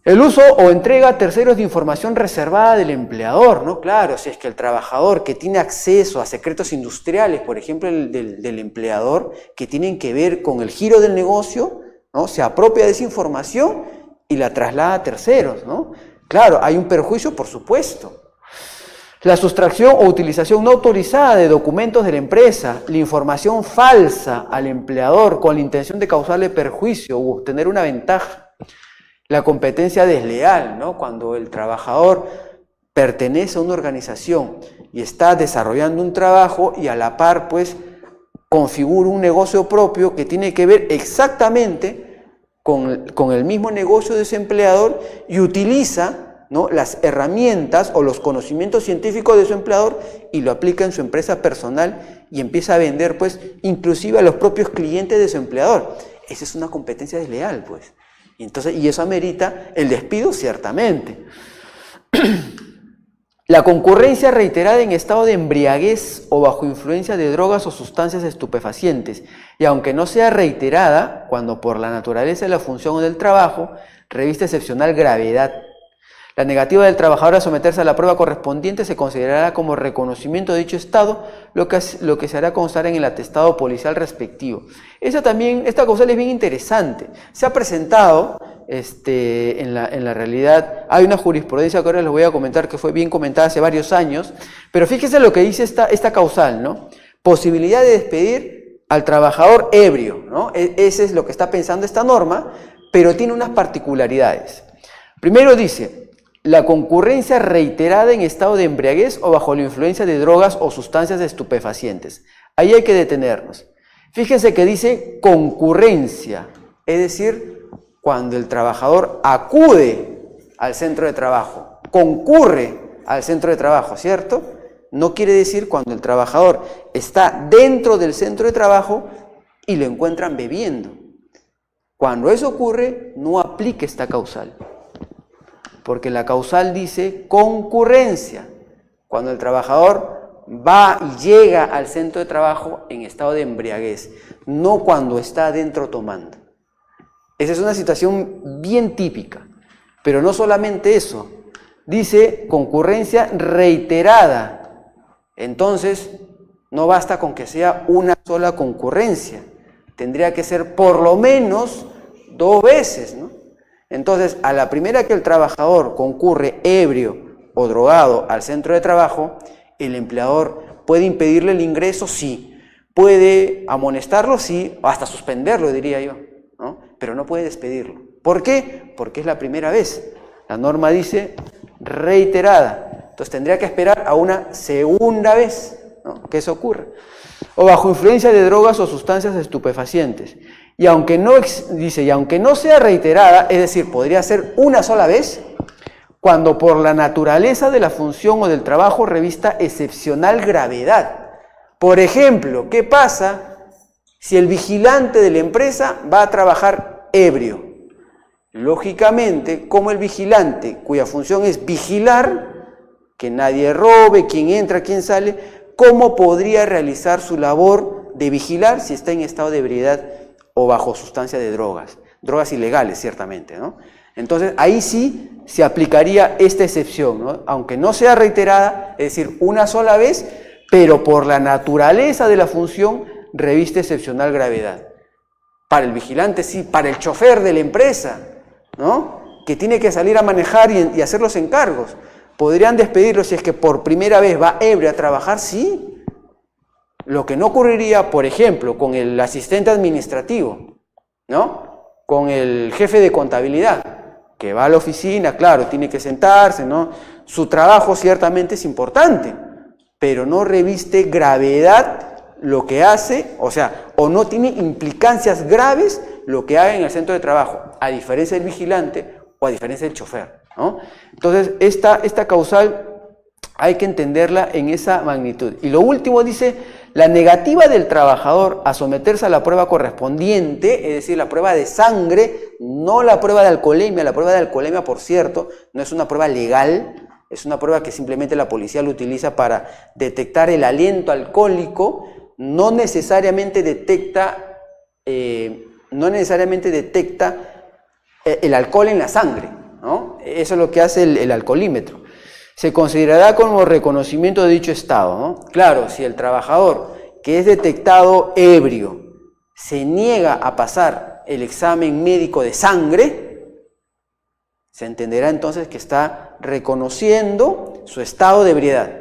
Speaker 1: El uso o entrega a terceros de información reservada del empleador, ¿no? Claro, si es que el trabajador que tiene acceso a secretos industriales, por ejemplo, del empleador, que tienen que ver con el giro del negocio, ¿no? Se apropia de esa información y la traslada a terceros, ¿no? Claro, hay un perjuicio, por supuesto. La sustracción o utilización no autorizada de documentos de la empresa, la información falsa al empleador con la intención de causarle perjuicio u obtener una ventaja. La competencia desleal, ¿no? Cuando el trabajador pertenece a una organización y está desarrollando un trabajo y a la par, pues, configura un negocio propio que tiene que ver exactamente con el mismo negocio de ese empleador y utiliza, ¿no?, las herramientas o los conocimientos científicos de su empleador y lo aplica en su empresa personal y empieza a vender, pues, inclusive a los propios clientes de su empleador. Esa es una competencia desleal, pues. Y eso amerita el despido, ciertamente. La concurrencia reiterada en estado de embriaguez o bajo influencia de drogas o sustancias estupefacientes, y aunque no sea reiterada, cuando por la naturaleza de la función o del trabajo, reviste excepcional gravedad. La negativa del trabajador a someterse a la prueba correspondiente se considerará como reconocimiento de dicho estado, lo que se hará constar en el atestado policial respectivo. Esta causal es bien interesante. Se ha presentado, en la realidad, hay una jurisprudencia que ahora les voy a comentar, que fue bien comentada hace varios años, pero fíjense lo que dice esta causal, ¿no? Posibilidad de despedir al trabajador ebrio, ¿no? Ese es lo que está pensando esta norma, pero tiene unas particularidades. Primero dice: la concurrencia reiterada en estado de embriaguez o bajo la influencia de drogas o sustancias estupefacientes. Ahí hay que detenernos. Fíjense que dice concurrencia, es decir, cuando el trabajador acude al centro de trabajo, concurre al centro de trabajo, ¿cierto? No quiere decir cuando el trabajador está dentro del centro de trabajo y lo encuentran bebiendo. Cuando eso ocurre, no aplica esta causal. Porque la causal dice concurrencia, cuando el trabajador va y llega al centro de trabajo en estado de embriaguez, no cuando está adentro tomando. Esa es una situación bien típica, pero no solamente eso, dice concurrencia reiterada. Entonces, no basta con que sea una sola concurrencia, tendría que ser por lo menos 2 veces, ¿no? Entonces, a la primera que el trabajador concurre ebrio o drogado al centro de trabajo, el empleador puede impedirle el ingreso, sí. Puede amonestarlo, sí, o hasta suspenderlo, diría yo, ¿no? Pero no puede despedirlo. ¿Por qué? Porque es la primera vez. La norma dice reiterada. Entonces, tendría que esperar a una segunda vez, ¿no?, que eso ocurra. O bajo influencia de drogas o sustancias estupefacientes. Y aunque no sea reiterada, es decir, podría ser una sola vez, cuando por la naturaleza de la función o del trabajo revista excepcional gravedad. Por ejemplo, ¿qué pasa si el vigilante de la empresa va a trabajar ebrio? Lógicamente, como el vigilante, cuya función es vigilar, que nadie robe, quién entra, quién sale, ¿cómo podría realizar su labor de vigilar si está en estado de ebriedad o bajo sustancia de drogas ilegales, ciertamente, ¿no? Entonces, ahí sí se aplicaría esta excepción, ¿no? Aunque no sea reiterada, es decir, una sola vez, pero por la naturaleza de la función reviste excepcional gravedad. Para el vigilante sí, para el chofer de la empresa, ¿no?, que tiene que salir a manejar y hacer los encargos, podrían despedirlo si es que por primera vez va ebrio a trabajar, sí. Lo que no ocurriría, por ejemplo, con el asistente administrativo, ¿no?, con el jefe de contabilidad, que va a la oficina, claro, tiene que sentarse, ¿no? Su trabajo ciertamente es importante, pero no reviste gravedad lo que hace, o sea, o no tiene implicancias graves lo que haga en el centro de trabajo, a diferencia del vigilante o a diferencia del chofer, ¿no? Entonces, esta causal hay que entenderla en esa magnitud. Y lo último dice, la negativa del trabajador a someterse a la prueba correspondiente, es decir, la prueba de sangre, no la prueba de alcoholemia. La prueba de alcoholemia, por cierto, no es una prueba legal, es una prueba que simplemente la policía lo utiliza para detectar el aliento alcohólico, no necesariamente detecta el alcohol en la sangre, ¿no? Eso es lo que hace el alcoholímetro. Se considerará como reconocimiento de dicho estado, ¿no? Claro, si el trabajador que es detectado ebrio se niega a pasar el examen médico de sangre, se entenderá entonces que está reconociendo su estado de ebriedad.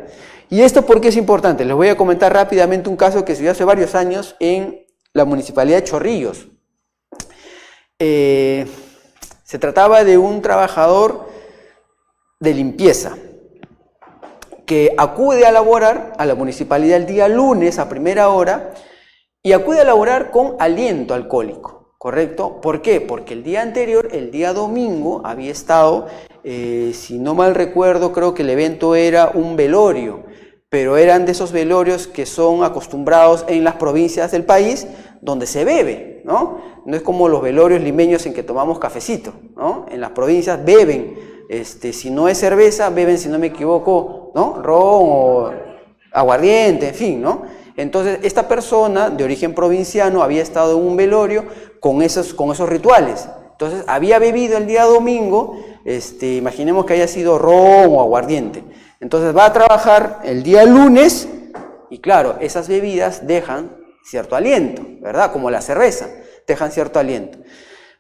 Speaker 1: ¿Y esto por qué es importante? Les voy a comentar rápidamente un caso que se dio hace varios años en la municipalidad de Chorrillos. Se trataba de un trabajador de limpieza que acude a laborar a la municipalidad el día lunes a primera hora y acude a laborar con aliento alcohólico, ¿correcto? ¿Por qué? Porque el día anterior, el día domingo, había estado, si no mal recuerdo, creo que el evento era un velorio, pero eran de esos velorios que son acostumbrados en las provincias del país donde se bebe, ¿no? No es como los velorios limeños en que tomamos cafecito, ¿no? En las provincias beben. Si no es cerveza, beben, si no me equivoco, ¿no? Ron o aguardiente, en fin, ¿no? Entonces, esta persona de origen provinciano había estado en un velorio con esos rituales. Entonces, había bebido el día domingo, imaginemos que haya sido ron o aguardiente. Entonces, va a trabajar el día lunes y, claro, esas bebidas dejan cierto aliento, ¿verdad? Como la cerveza, dejan cierto aliento.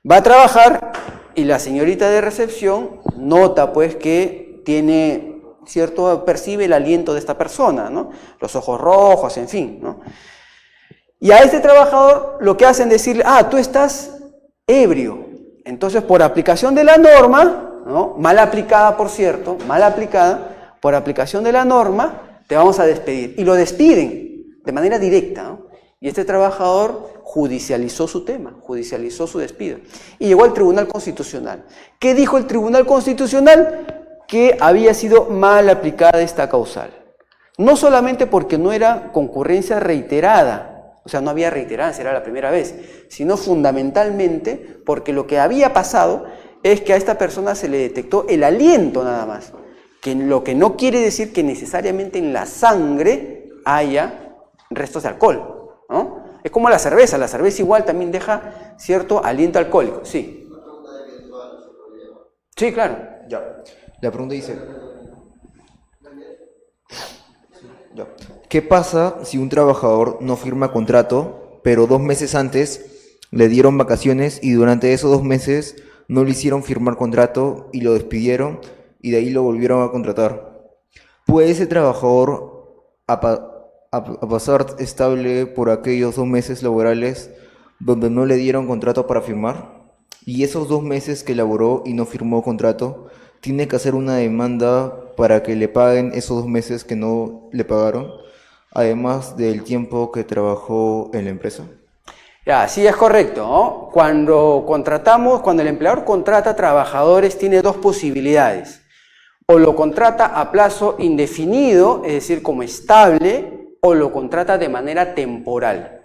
Speaker 1: Va a trabajar y la señorita de recepción nota pues que tiene percibe el aliento de esta persona, ¿no? Los ojos rojos, en fin, ¿no? Y a este trabajador lo que hacen es decirle, tú estás ebrio. Entonces, por aplicación de la norma, ¿no? Mal aplicada, por cierto, mal aplicada, por aplicación de la norma, te vamos a despedir. Y lo despiden de manera directa, ¿no? Y este trabajador judicializó su tema, judicializó su despido. Y llegó al Tribunal Constitucional. ¿Qué dijo el Tribunal Constitucional? Que había sido mal aplicada esta causal. No solamente porque no era concurrencia reiterada, o sea, no había reiterancia, era la primera vez, sino fundamentalmente porque lo que había pasado es que a esta persona se le detectó el aliento nada más, lo que no quiere decir que necesariamente en la sangre haya restos de alcohol, ¿no? Es como la cerveza igual también deja cierto aliento alcohólico, sí. Sí, claro.
Speaker 4: Ya. La pregunta dice, ¿qué pasa si un trabajador no firma contrato, pero 2 meses antes le dieron vacaciones y durante esos 2 meses no le hicieron firmar contrato y lo despidieron y de ahí lo volvieron a contratar? ¿Puede ese trabajador a pasar estable por aquellos 2 meses laborales donde no le dieron contrato para firmar? Y esos 2 meses que laboró y no firmó contrato, ¿tiene que hacer una demanda para que le paguen esos 2 meses que no le pagaron, además del tiempo que trabajó en la empresa?
Speaker 1: Ya, sí, es correcto, ¿no? Cuando el empleador contrata trabajadores, tiene 2 posibilidades. O lo contrata a plazo indefinido, es decir, como estable, o lo contrata de manera temporal.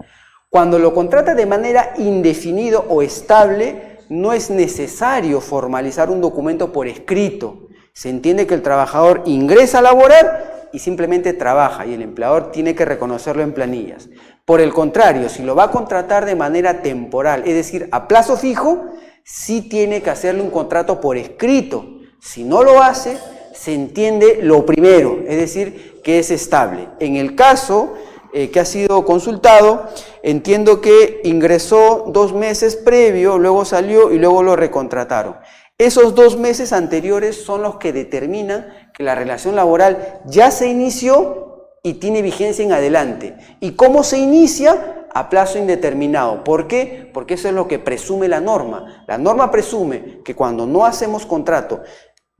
Speaker 1: Cuando lo contrata de manera indefinido o estable, no es necesario formalizar un documento por escrito. Se entiende que el trabajador ingresa a laborar y simplemente trabaja y el empleador tiene que reconocerlo en planillas. Por el contrario, si lo va a contratar de manera temporal, es decir, a plazo fijo, sí tiene que hacerle un contrato por escrito. Si no lo hace, se entiende lo primero, es decir, que es estable. En el caso que ha sido consultado, entiendo que ingresó 2 meses previo, luego salió y luego lo recontrataron. Esos 2 meses anteriores son los que determinan que la relación laboral ya se inició y tiene vigencia en adelante. ¿Y cómo se inicia? A plazo indeterminado. ¿Por qué? Porque eso es lo que presume la norma. La norma presume que cuando no hacemos contrato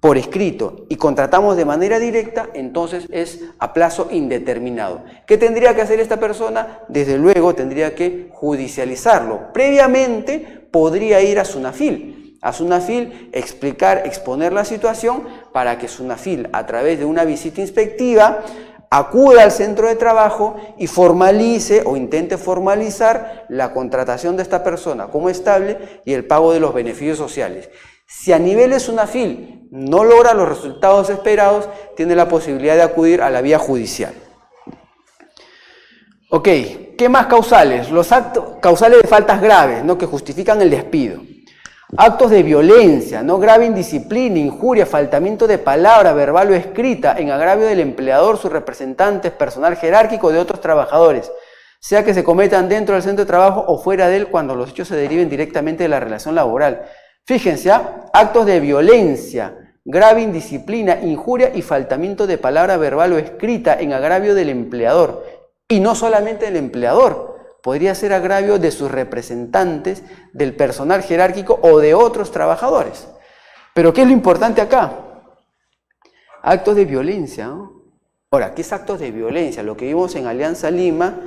Speaker 1: por escrito y contratamos de manera directa, entonces es a plazo indeterminado. ¿Qué tendría que hacer esta persona? Desde luego tendría que judicializarlo. Previamente podría ir a Sunafil. A Sunafil exponer la situación para que Sunafil, a través de una visita inspectiva, acuda al centro de trabajo y formalice o intente formalizar la contratación de esta persona como estable y el pago de los beneficios sociales. Si a nivel de Sunafil no logra los resultados esperados, tiene la posibilidad de acudir a la vía judicial. Ok, ¿qué más causales? Los actos causales de faltas graves, ¿no?, que justifican el despido. Actos de violencia, ¿no?, grave indisciplina, injuria, faltamiento de palabra, verbal o escrita en agravio del empleador, sus representantes, personal jerárquico de otros trabajadores, sea que se cometan dentro del centro de trabajo o fuera de él cuando los hechos se deriven directamente de la relación laboral. Fíjense, actos de violencia, grave indisciplina, injuria y faltamiento de palabra verbal o escrita en agravio del empleador. Y no solamente del empleador, podría ser agravio de sus representantes, del personal jerárquico o de otros trabajadores. Pero ¿qué es lo importante acá? Actos de violencia, ¿no? Ahora, ¿qué es actos de violencia? Lo que vimos en Alianza Lima,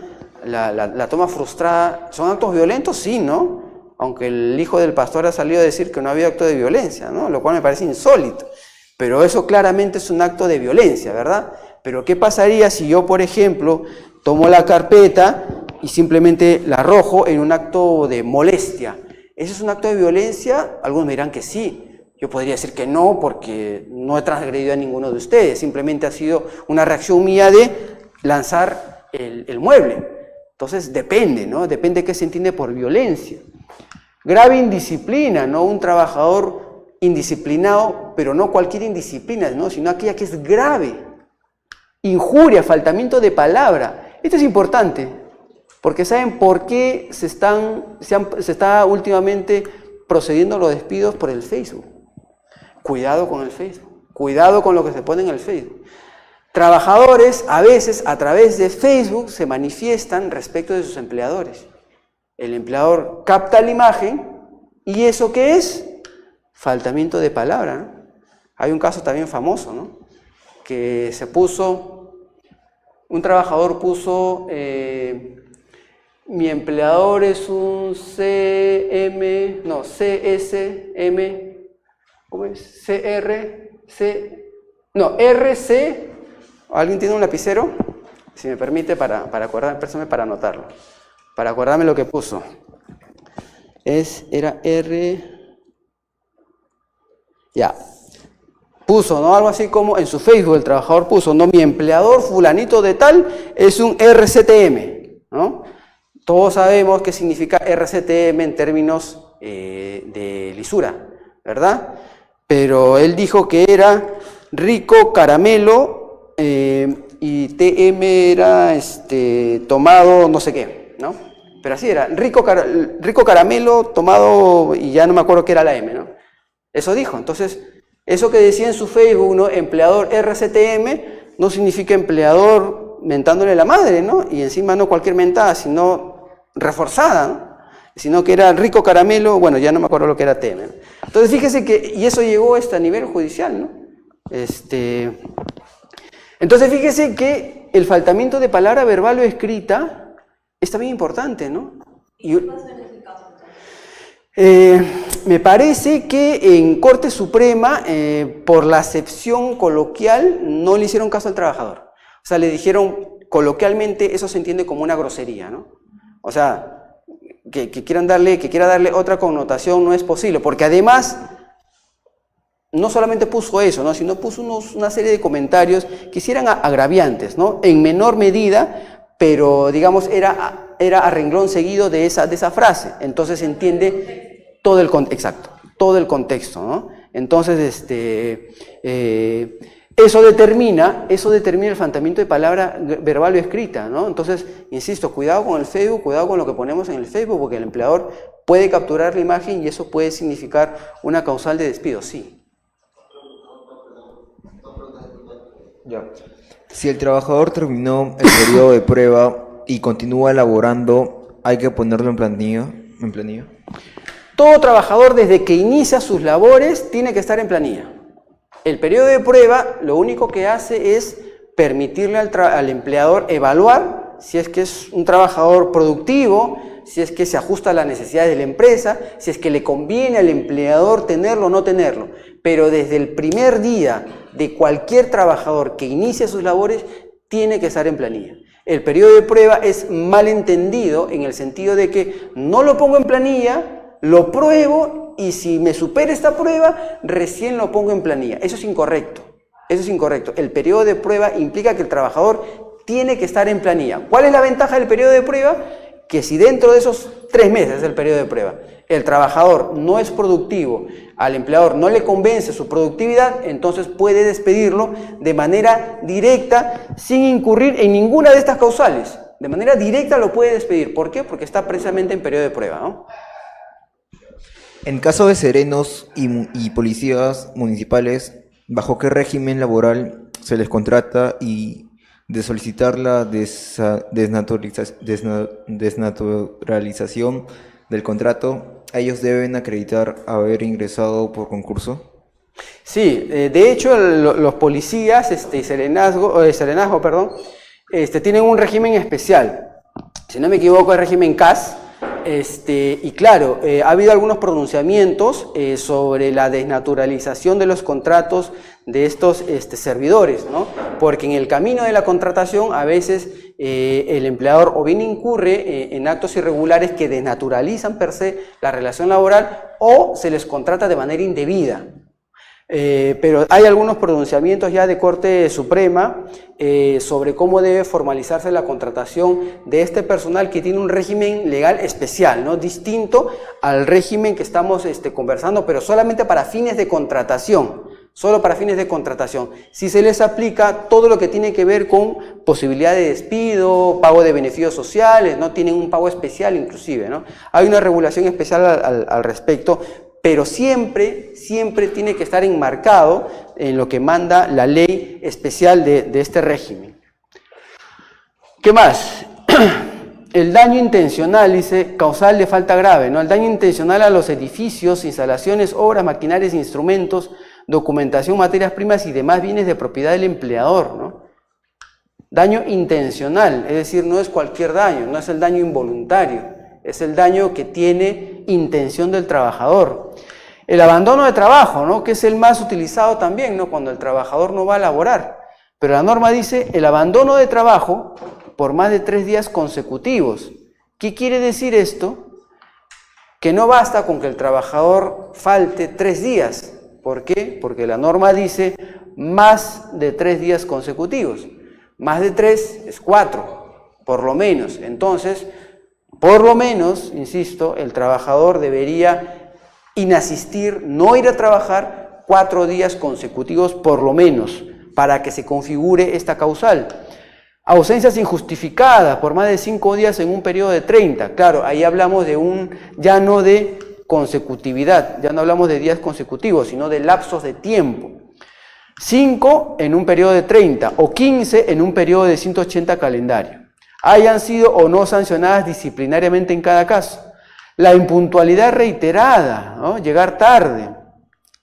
Speaker 1: la toma frustrada, ¿son actos violentos? Sí, ¿no? Aunque el hijo del pastor ha salido a decir que no había acto de violencia, ¿no?, lo cual me parece insólito. Pero eso claramente es un acto de violencia, ¿verdad? Pero ¿qué pasaría si yo, por ejemplo, tomo la carpeta y simplemente la arrojo en un acto de molestia? ¿Ese es un acto de violencia? Algunos me dirán que sí. Yo podría decir que no, porque no he transgredido a ninguno de ustedes. Simplemente ha sido una reacción mía de lanzar el mueble. Entonces depende, ¿no? Depende de qué se entiende por violencia. Grave indisciplina, ¿no? Un trabajador indisciplinado, pero no cualquier indisciplina, ¿no?, sino aquella que es grave. Injuria, faltamiento de palabra. Esto es importante, porque ¿saben por qué se está últimamente procediendo a los despidos por el Facebook? Cuidado con el Facebook, cuidado con lo que se pone en el Facebook. Trabajadores a veces a través de Facebook se manifiestan respecto de sus empleadores. El empleador capta la imagen y ¿eso qué es? Faltamiento de palabra, ¿no? Hay un caso también famoso, ¿no?, que un trabajador puso, mi empleador es un CSM, ¿cómo es? RC, ¿alguien tiene un lapicero? Si me permite, para acordarme, para anotarlo, para acordarme lo que puso. Era R, ya. Puso, ¿no?, algo así como en su Facebook el trabajador puso, ¿no?, mi empleador fulanito de tal es un RCTM, ¿no? Todos sabemos qué significa RCTM en términos de lisura, ¿verdad? Pero él dijo que era rico caramelo y TM era tomado no sé qué, ¿no? Pero así era, rico caramelo tomado y ya no me acuerdo qué era la M, ¿no? Eso dijo. Entonces, eso que decía en su Facebook, ¿no?, empleador RCTM, no significa empleador mentándole la madre, ¿no? Y encima no cualquier mentada, sino reforzada, ¿no?, sino que era rico caramelo, bueno, ya no me acuerdo lo que era TM, ¿no? Entonces, fíjese que, y eso llegó hasta a nivel judicial, ¿no? Entonces, fíjese que el faltamiento de palabra verbal o escrita es también importante, ¿no? Y, me parece que en Corte Suprema, por la acepción coloquial, no le hicieron caso al trabajador. O sea, le dijeron coloquialmente, eso se entiende como una grosería, ¿no? O sea, que quiera darle otra connotación no es posible, porque además no solamente puso eso, ¿no?, sino puso una serie de comentarios que sí eran agraviantes, ¿no?, en menor medida, pero digamos era a renglón seguido de esa frase. Entonces se entiende todo el contexto, ¿no? Entonces, eso determina el faltamiento de palabra verbal o escrita, ¿no? Entonces, insisto, cuidado con el Facebook, cuidado con lo que ponemos en el Facebook, porque el empleador puede capturar la imagen y eso puede significar una causal de despido, sí.
Speaker 4: Ya. Si el trabajador terminó el periodo de prueba y continúa elaborando, ¿hay que ponerlo en planilla? Todo
Speaker 1: trabajador desde que inicia sus labores tiene que estar en planilla. El periodo de prueba lo único que hace es permitirle al empleador evaluar si es que es un trabajador productivo, si es que se ajusta a las necesidades de la empresa, si es que le conviene al empleador tenerlo o no tenerlo. Pero desde el primer día de cualquier trabajador que inicie sus labores, tiene que estar en planilla. El periodo de prueba es mal entendido en el sentido de que no lo pongo en planilla, lo pruebo y si me supera esta prueba, recién lo pongo en planilla. Eso es incorrecto. Eso es incorrecto. El periodo de prueba implica que el trabajador tiene que estar en planilla. ¿Cuál es la ventaja del periodo de prueba? Que si dentro de esos 3 meses del periodo de prueba el trabajador no es productivo, al empleador no le convence su productividad, entonces puede despedirlo de manera directa sin incurrir en ninguna de estas causales. De manera directa lo puede despedir. ¿Por qué? Porque está precisamente en periodo de prueba, ¿no?
Speaker 4: En caso de serenos y policías municipales, ¿bajo qué régimen laboral se les contrata y de solicitar la desnaturalización del contrato, ellos deben acreditar haber ingresado por concurso?
Speaker 1: Sí, de hecho los policías y serenazgo, tienen un régimen especial. Si no me equivoco, el régimen CAS. Y claro, ha habido algunos pronunciamientos sobre la desnaturalización de los contratos de estos servidores, ¿no? Porque en el camino de la contratación a veces el empleador o bien incurre en actos irregulares que desnaturalizan per se la relación laboral o se les contrata de manera indebida. Pero hay algunos pronunciamientos ya de Corte Suprema sobre cómo debe formalizarse la contratación de este personal que tiene un régimen legal especial, ¿no? Distinto al régimen que estamos conversando, pero solamente para fines de contratación. Solo para fines de contratación. Si se les aplica todo lo que tiene que ver con posibilidad de despido, pago de beneficios sociales, ¿no? Tienen un pago especial inclusive, ¿no? Hay una regulación especial al respecto, pero siempre tiene que estar enmarcado en lo que manda la ley especial de este régimen. ¿Qué más? El daño intencional, dice, causal de falta grave, ¿no? El daño intencional a los edificios, instalaciones, obras, maquinarias, instrumentos, documentación, materias primas y demás bienes de propiedad del empleador, ¿no? Daño intencional, es decir, no es cualquier daño, no es el daño involuntario. Es el daño que tiene intención del trabajador. El abandono de trabajo, ¿no? Que es el más utilizado también, ¿no? Cuando el trabajador no va a laborar. Pero la norma dice el abandono de trabajo por más de 3 días consecutivos. ¿Qué quiere decir esto? Que no basta con que el trabajador falte 3 días. ¿Por qué? Porque la norma dice más de 3 días consecutivos. Más de 3 es 4, por lo menos. Entonces, por lo menos, insisto, el trabajador debería inasistir, no ir a trabajar 4 días consecutivos por lo menos, para que se configure esta causal. Ausencias injustificadas por más de 5 días en un periodo de 30. Claro, ahí hablamos de ya no de consecutividad, ya no hablamos de días consecutivos, sino de lapsos de tiempo. 5 en un periodo de 30 o 15 en un periodo de 180 calendario. Hayan sido o no sancionadas disciplinariamente en cada caso. La impuntualidad reiterada, ¿no? Llegar tarde,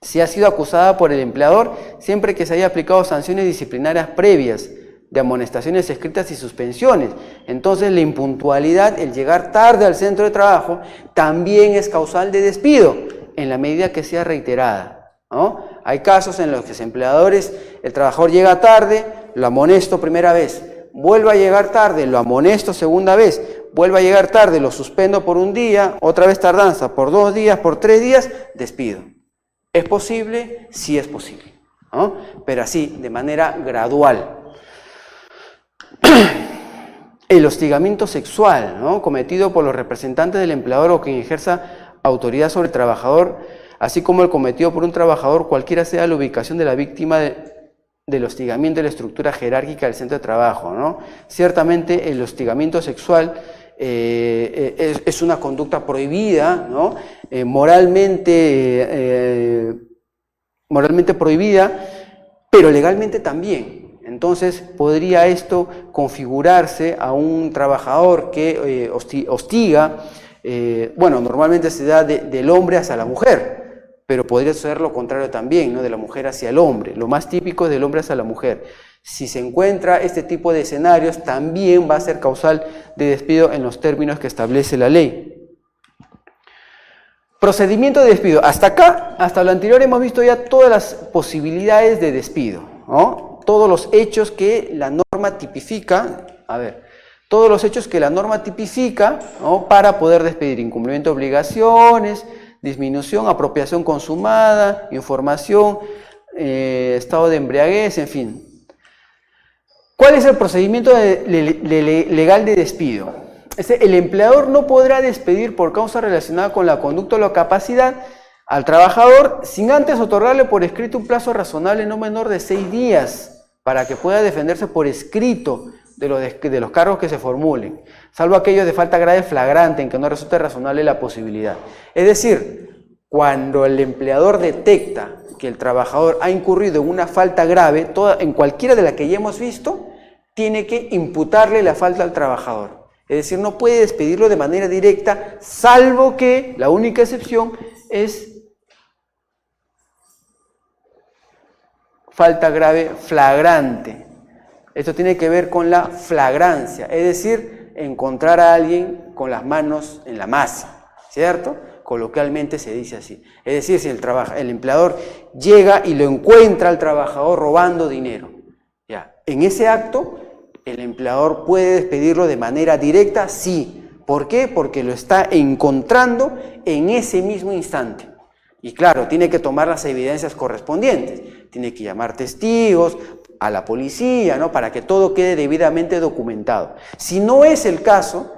Speaker 1: si ha sido acusada por el empleador, siempre que se haya aplicado sanciones disciplinarias previas, de amonestaciones escritas y suspensiones. Entonces la impuntualidad, el llegar tarde al centro de trabajo, también es causal de despido, en la medida que sea reiterada, ¿no? Hay casos en los que el trabajador llega tarde, lo amonesto primera vez, vuelve a llegar tarde, lo amonesto segunda vez, vuelve a llegar tarde, lo suspendo por 1 día, otra vez tardanza, por 2 días, por 3 días, despido. ¿Es posible? Sí es posible, ¿no? Pero así, de manera gradual. El hostigamiento sexual, ¿no? Cometido por los representantes del empleador o quien ejerza autoridad sobre el trabajador, así como el cometido por un trabajador, cualquiera sea la ubicación de la víctima del hostigamiento de la estructura jerárquica del centro de trabajo, ¿no? Ciertamente el hostigamiento sexual es una conducta prohibida, ¿no? Moralmente prohibida, pero legalmente también. Entonces, podría esto configurarse a un trabajador que hostiga, normalmente se da del hombre hacia la mujer, pero podría suceder lo contrario también, ¿no? De la mujer hacia el hombre. Lo más típico es del hombre hacia la mujer. Si se encuentra este tipo de escenarios, también va a ser causal de despido en los términos que establece la ley. Procedimiento de despido. Hasta acá, hasta lo anterior, hemos visto ya todas las posibilidades de despido, ¿no? Todos los hechos que la norma tipifica, todos los hechos que la norma tipifica, ¿no? Para poder despedir: incumplimiento de obligaciones, disminución, apropiación consumada, información, estado de embriaguez, en fin. ¿Cuál es el procedimiento legal de despido? El empleador no podrá despedir por causa relacionada con la conducta o la capacidad al trabajador sin antes otorgarle por escrito un plazo razonable no menor de 6 días para que pueda defenderse por escrito de los cargos que se formulen, salvo aquellos de falta grave flagrante en que no resulte razonable la posibilidad. Es decir, cuando el empleador detecta que el trabajador ha incurrido en una falta grave, en cualquiera de las que ya hemos visto, tiene que imputarle la falta al trabajador. Es decir, no puede despedirlo de manera directa, salvo que la única excepción es falta grave flagrante. Esto tiene que ver con la flagrancia, es decir, encontrar a alguien con las manos en la masa, ¿cierto? Coloquialmente se dice así. Es decir, si el empleador llega y lo encuentra al trabajador robando dinero, ya, en ese acto el empleador puede despedirlo de manera directa, sí. ¿Por qué? Porque lo está encontrando en ese mismo instante. Y claro, tiene que tomar las evidencias correspondientes. Tiene que llamar testigos, a la policía, ¿no? Para que todo quede debidamente documentado. Si no es el caso,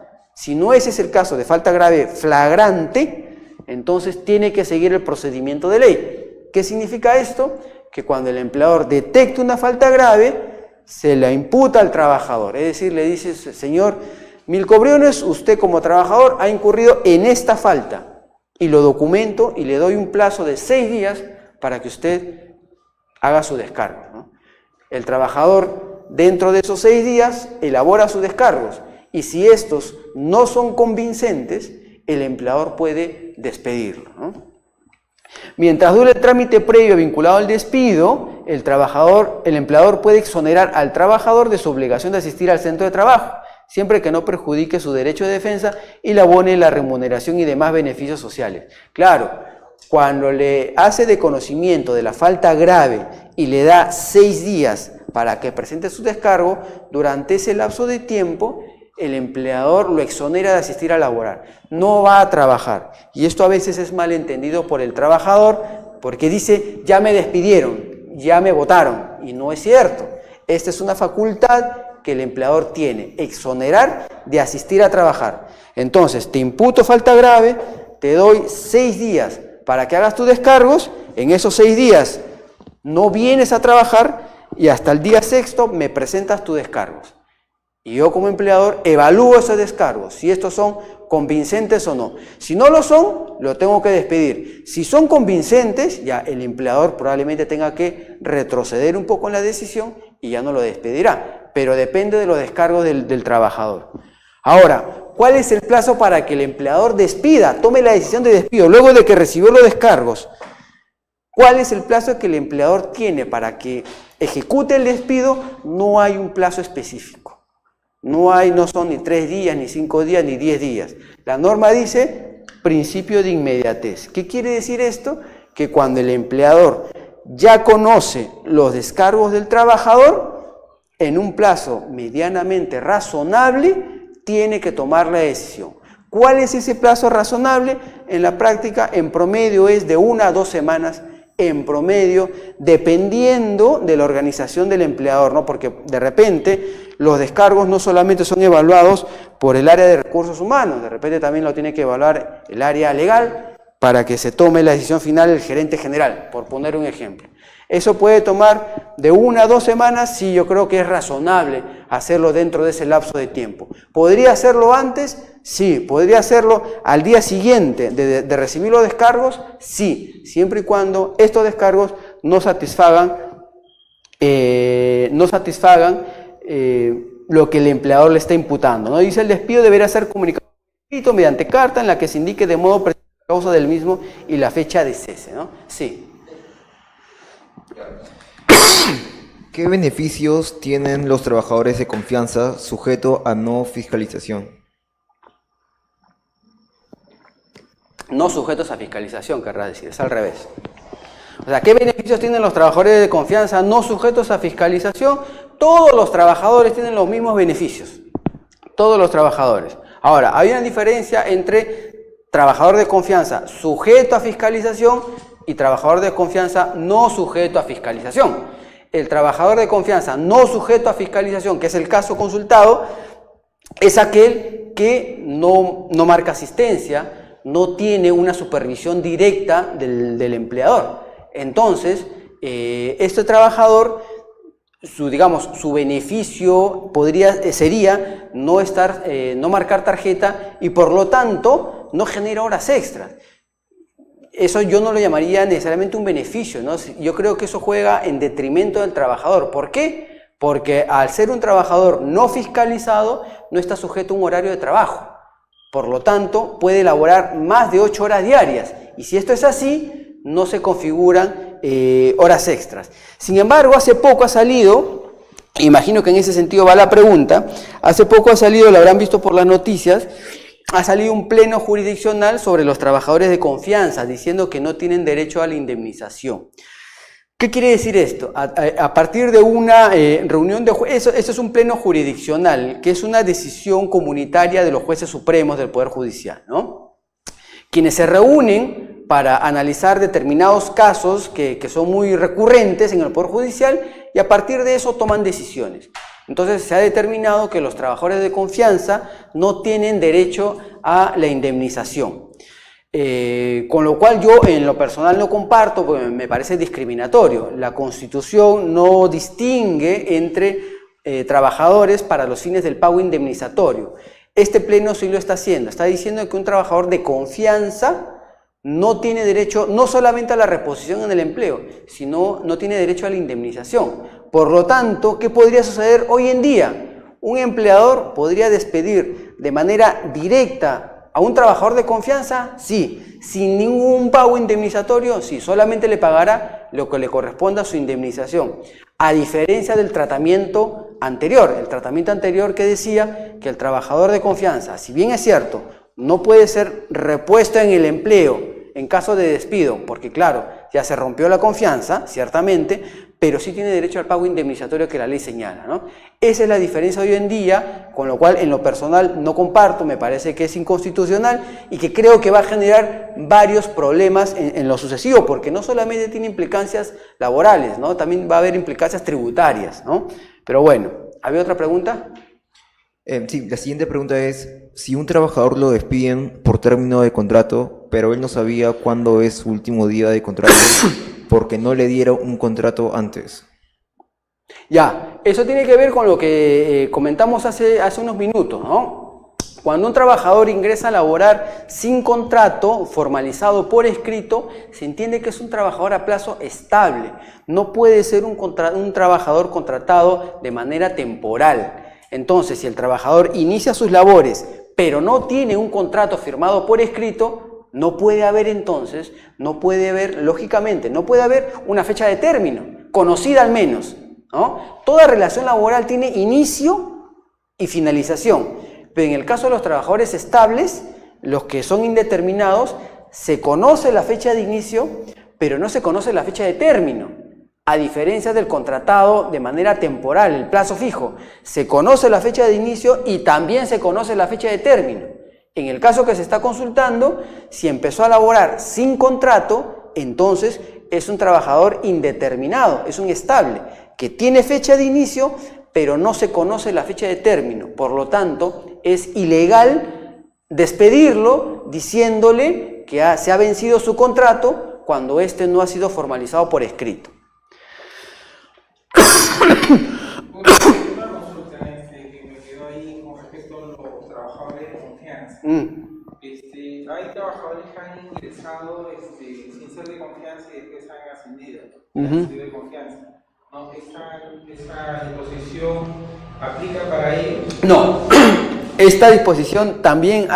Speaker 1: de falta grave flagrante, entonces tiene que seguir el procedimiento de ley. ¿Qué significa esto? Que cuando el empleador detecte una falta grave, se la imputa al trabajador, es decir, le dice: señor Milko Briones, usted como trabajador ha incurrido en esta falta, y lo documento y le doy un plazo de 6 días para que usted haga su descargo, ¿no? El trabajador, dentro de esos 6 días, elabora sus descargos, y si estos no son convincentes, el empleador puede despedirlo, ¿no? Mientras dure el trámite previo vinculado al despido, el empleador puede exonerar al trabajador de su obligación de asistir al centro de trabajo, siempre que no perjudique su derecho de defensa y le abone la remuneración y demás beneficios sociales. Claro, cuando le hace de conocimiento de la falta grave y le da 6 días para que presente su descargo, durante ese lapso de tiempo el empleador lo exonera de asistir a laborar, no va a trabajar. Y esto a veces es mal entendido por el trabajador, porque dice: ya me despidieron, ya me votaron, y no es cierto. Esta es una facultad que el empleador tiene, exonerar de asistir a trabajar. Entonces, te imputo falta grave, te doy 6 días para que hagas tus descargos, en esos 6 días no vienes a trabajar y hasta el día 6º me presentas tus descargos. Y yo como empleador evalúo esos descargos, si estos son convincentes o no. Si no lo son, lo tengo que despedir. Si son convincentes, ya el empleador probablemente tenga que retroceder un poco en la decisión y ya no lo despedirá. Pero depende de los descargos del trabajador. Ahora, ¿cuál es el plazo para que el empleador despida, tome la decisión de despido luego de que recibió los descargos? ¿Cuál es el plazo que el empleador tiene para que ejecute el despido? No hay un plazo específico. No son ni 3 días, ni 5 días, ni 10 días. La norma dice principio de inmediatez. ¿Qué quiere decir esto? Que cuando el empleador ya conoce los descargos del trabajador, en un plazo medianamente razonable, tiene que tomar la decisión. ¿Cuál es ese plazo razonable? En la práctica, en promedio, es de 1 a 2 semanas, en promedio, dependiendo de la organización del empleador, ¿no? Porque de repente los descargos no solamente son evaluados por el área de recursos humanos, de repente también lo tiene que evaluar el área legal para que se tome la decisión final el gerente general, por poner un ejemplo. Eso puede tomar de 1 a 2 semanas, sí, yo creo que es razonable hacerlo dentro de ese lapso de tiempo. ¿Podría hacerlo antes? Sí. ¿Podría hacerlo al día siguiente de recibir los descargos? Sí, siempre y cuando estos descargos no satisfagan lo que el empleador le está imputando, ¿no? Dice: el despido deberá ser comunicado mediante carta en la que se indique de modo preciso causa del mismo y la fecha de cese, ¿no? Sí.
Speaker 4: ¿Qué beneficios tienen los trabajadores de confianza sujeto a no fiscalización?
Speaker 1: No sujetos a fiscalización, querrá decir, es al revés. O sea, ¿qué beneficios tienen los trabajadores de confianza no sujetos a fiscalización? Todos los trabajadores tienen los mismos beneficios. Todos los trabajadores. Ahora, hay una diferencia entre trabajador de confianza sujeto a fiscalización y trabajador de confianza no sujeto a fiscalización. El trabajador de confianza no sujeto a fiscalización, que es el caso consultado, es aquel que no marca asistencia, no tiene una supervisión directa del empleador. Entonces, este trabajador, su beneficio sería no marcar tarjeta y por lo tanto no genera horas extras. Eso yo no lo llamaría necesariamente un beneficio, ¿no? Yo creo que eso juega en detrimento del trabajador. ¿Por qué? Porque al ser un trabajador no fiscalizado, no está sujeto a un horario de trabajo. Por lo tanto, puede elaborar más de 8 horas diarias. Y si esto es así, no se configuran horas extras. Sin embargo, hace poco ha salido, imagino que en ese sentido va la pregunta, hace poco ha salido, lo habrán visto por las noticias, ha salido un pleno jurisdiccional sobre los trabajadores de confianza, diciendo que no tienen derecho a la indemnización. ¿Qué quiere decir esto? A partir de una reunión de jueces, eso es un pleno jurisdiccional, que es una decisión comunitaria de los jueces supremos del Poder Judicial, ¿no? Quienes se reúnen para analizar determinados casos que son muy recurrentes en el Poder Judicial y a partir de eso toman decisiones. Entonces se ha determinado que los trabajadores de confianza no tienen derecho a la indemnización. Con lo cual yo en lo personal no comparto, porque me parece discriminatorio. La Constitución no distingue entre trabajadores para los fines del pago indemnizatorio. Este pleno sí lo está haciendo, está diciendo que un trabajador de confianza no tiene derecho no solamente a la reposición en el empleo, sino no tiene derecho a la indemnización. Por lo tanto, ¿qué podría suceder hoy en día? Un empleador podría despedir de manera directa a un trabajador de confianza, sí, sin ningún pago indemnizatorio, sí, solamente le pagará lo que le corresponda a su indemnización. A diferencia del tratamiento anterior, que decía que el trabajador de confianza, si bien es cierto, no puede ser repuesto en el empleo en caso de despido, porque claro, ya se rompió la confianza, ciertamente, pero sí tiene derecho al pago indemnizatorio que la ley señala, ¿no? Esa es la diferencia hoy en día, con lo cual en lo personal no comparto, me parece que es inconstitucional y que creo que va a generar varios problemas en lo sucesivo, porque no solamente tiene implicancias laborales, ¿no? También va a haber implicancias tributarias, ¿no? Pero bueno, ¿había otra pregunta?
Speaker 4: Sí, la siguiente pregunta es, si un trabajador lo despiden por término de contrato, pero él no sabía cuándo es su último día de contrato, porque no le dieron un contrato antes.
Speaker 1: Ya, eso tiene que ver con lo que comentamos hace unos minutos, ¿no? Cuando un trabajador ingresa a laborar sin contrato formalizado por escrito, se entiende que es un trabajador a plazo estable. No puede ser un trabajador contratado de manera temporal. Entonces, si el trabajador inicia sus labores, pero no tiene un contrato firmado por escrito, no puede haber lógicamente, no puede haber una fecha de término, conocida al menos, ¿no? Toda relación laboral tiene inicio y finalización, pero en el caso de los trabajadores estables, los que son indeterminados, se conoce la fecha de inicio, pero no se conoce la fecha de término. A diferencia del contratado de manera temporal, el plazo fijo, se conoce la fecha de inicio y también se conoce la fecha de término. En el caso que se está consultando, si empezó a laborar sin contrato, entonces es un trabajador indeterminado, es un estable, que tiene fecha de inicio, pero no se conoce la fecha de término. Por lo tanto, es ilegal despedirlo diciéndole que se ha vencido su contrato cuando éste no ha sido formalizado por escrito.
Speaker 3: Una consulta que me quedó ahí con respecto a los trabajadores de confianza. Hay trabajadores que han ingresado sin ser de confianza y después han ascendido, de confianza. ¿No? ¿Esa disposición aplica para ellos?
Speaker 1: No, Esta disposición también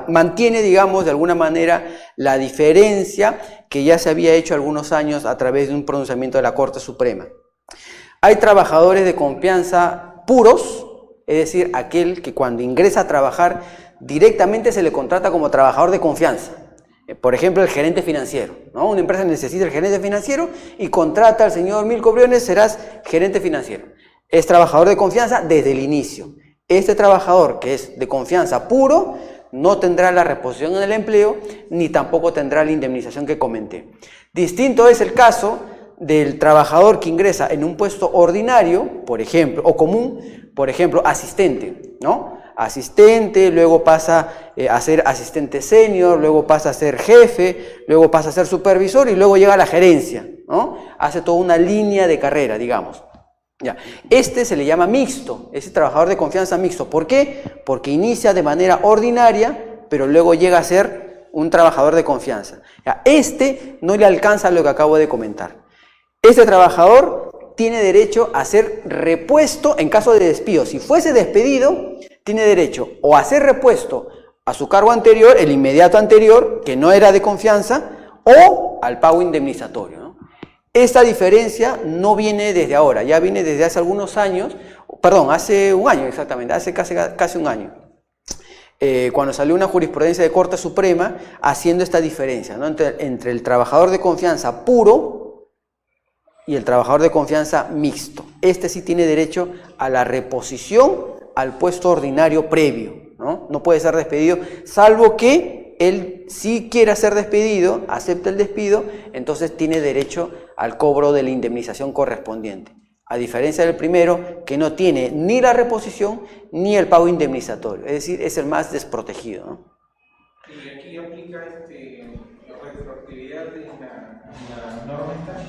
Speaker 1: mantiene, digamos, de alguna manera la diferencia que ya se había hecho algunos años a través de un pronunciamiento de la Corte Suprema. Hay trabajadores de confianza puros, es decir, aquel que cuando ingresa a trabajar directamente se le contrata como trabajador de confianza. Por ejemplo, el gerente financiero, ¿no? Una empresa necesita el gerente financiero y contrata al señor Milko Briones, serás gerente financiero. Es trabajador de confianza desde el inicio. Este trabajador que es de confianza puro no tendrá la reposición en el empleo ni tampoco tendrá la indemnización que comenté. Distinto es el caso del trabajador que ingresa en un puesto ordinario, por ejemplo, o común, por ejemplo, asistente, ¿no? Asistente, luego pasa a ser asistente senior, luego pasa a ser jefe, luego pasa a ser supervisor y luego llega a la gerencia, ¿no? Hace toda una línea de carrera, digamos. Ya. Este se le llama mixto, ese trabajador de confianza mixto. ¿Por qué? Porque inicia de manera ordinaria, pero luego llega a ser un trabajador de confianza. Ya. Este no le alcanza lo que acabo de comentar. Este trabajador tiene derecho a ser repuesto en caso de despido. Si fuese despedido, tiene derecho o a ser repuesto a su cargo anterior, el inmediato anterior, que no era de confianza, o al pago indemnizatorio, ¿no? Esta diferencia no viene desde ahora, ya viene desde hace algunos años, perdón, hace un año exactamente, hace casi un año, cuando salió una jurisprudencia de Corte Suprema haciendo esta diferencia, ¿no? entre el trabajador de confianza puro y el trabajador de confianza mixto. Este sí tiene derecho a la reposición al puesto ordinario previo, ¿no? No puede ser despedido, salvo que él sí quiera ser despedido, acepta el despido, entonces tiene derecho al cobro de la indemnización correspondiente. A diferencia del primero, que no tiene ni la reposición ni el pago indemnizatorio, es decir, es el más desprotegido, ¿no?
Speaker 3: ¿Y aquí aplica la retroactividad de la norma esta?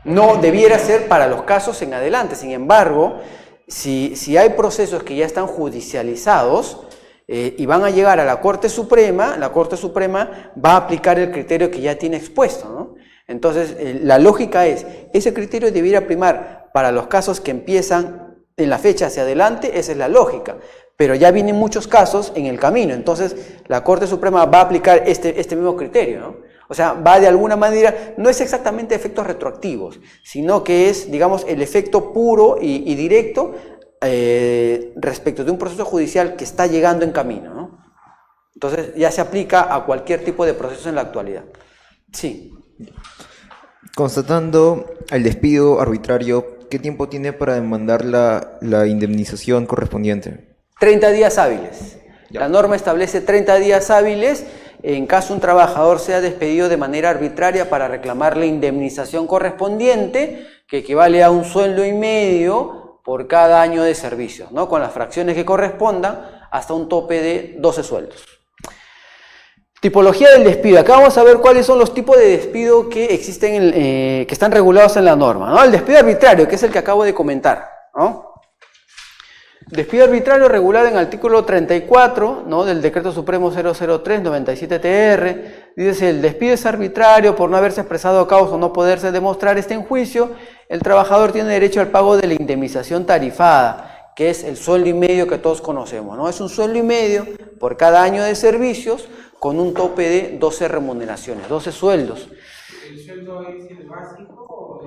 Speaker 1: No debiera ser para los casos en adelante, sin embargo, si hay procesos que ya están judicializados y van a llegar a la Corte Suprema va a aplicar el criterio que ya tiene expuesto, ¿no? Entonces, la lógica es, ese criterio debiera primar para los casos que empiezan en la fecha hacia adelante, esa es la lógica, pero ya vienen muchos casos en el camino, entonces la Corte Suprema va a aplicar este mismo criterio, ¿no? O sea, va de alguna manera, no es exactamente efectos retroactivos, sino que es, digamos, el efecto puro y directo respecto de un proceso judicial que está llegando en camino, ¿no? Entonces ya se aplica a cualquier tipo de proceso en la actualidad. Sí.
Speaker 4: Constatando el despido arbitrario, ¿qué tiempo tiene para demandar la indemnización correspondiente?
Speaker 1: 30 días hábiles.
Speaker 4: Ya.
Speaker 1: La norma establece 30 días hábiles en caso un trabajador sea despedido de manera arbitraria para reclamar la indemnización correspondiente, que equivale a 1,5 sueldos por cada año de servicio, ¿no? Con las fracciones que correspondan hasta un tope de 12 sueldos. Tipología del despido. Acá vamos a ver cuáles son los tipos de despido que existen, que están regulados en la norma, ¿no? El despido arbitrario, que es el que acabo de comentar, ¿no? Despido arbitrario regulado en el artículo 34, ¿no? Del Decreto Supremo 003/97-TR. Dice: el despido es arbitrario por no haberse expresado causa o no poderse demostrar en juicio. El trabajador tiene derecho al pago de la indemnización tarifada, que es el sueldo y medio que todos conocemos, ¿no? Es un sueldo y medio por cada año de servicios con un tope de 12 remuneraciones, 12 sueldos.
Speaker 3: ¿El sueldo es el básico o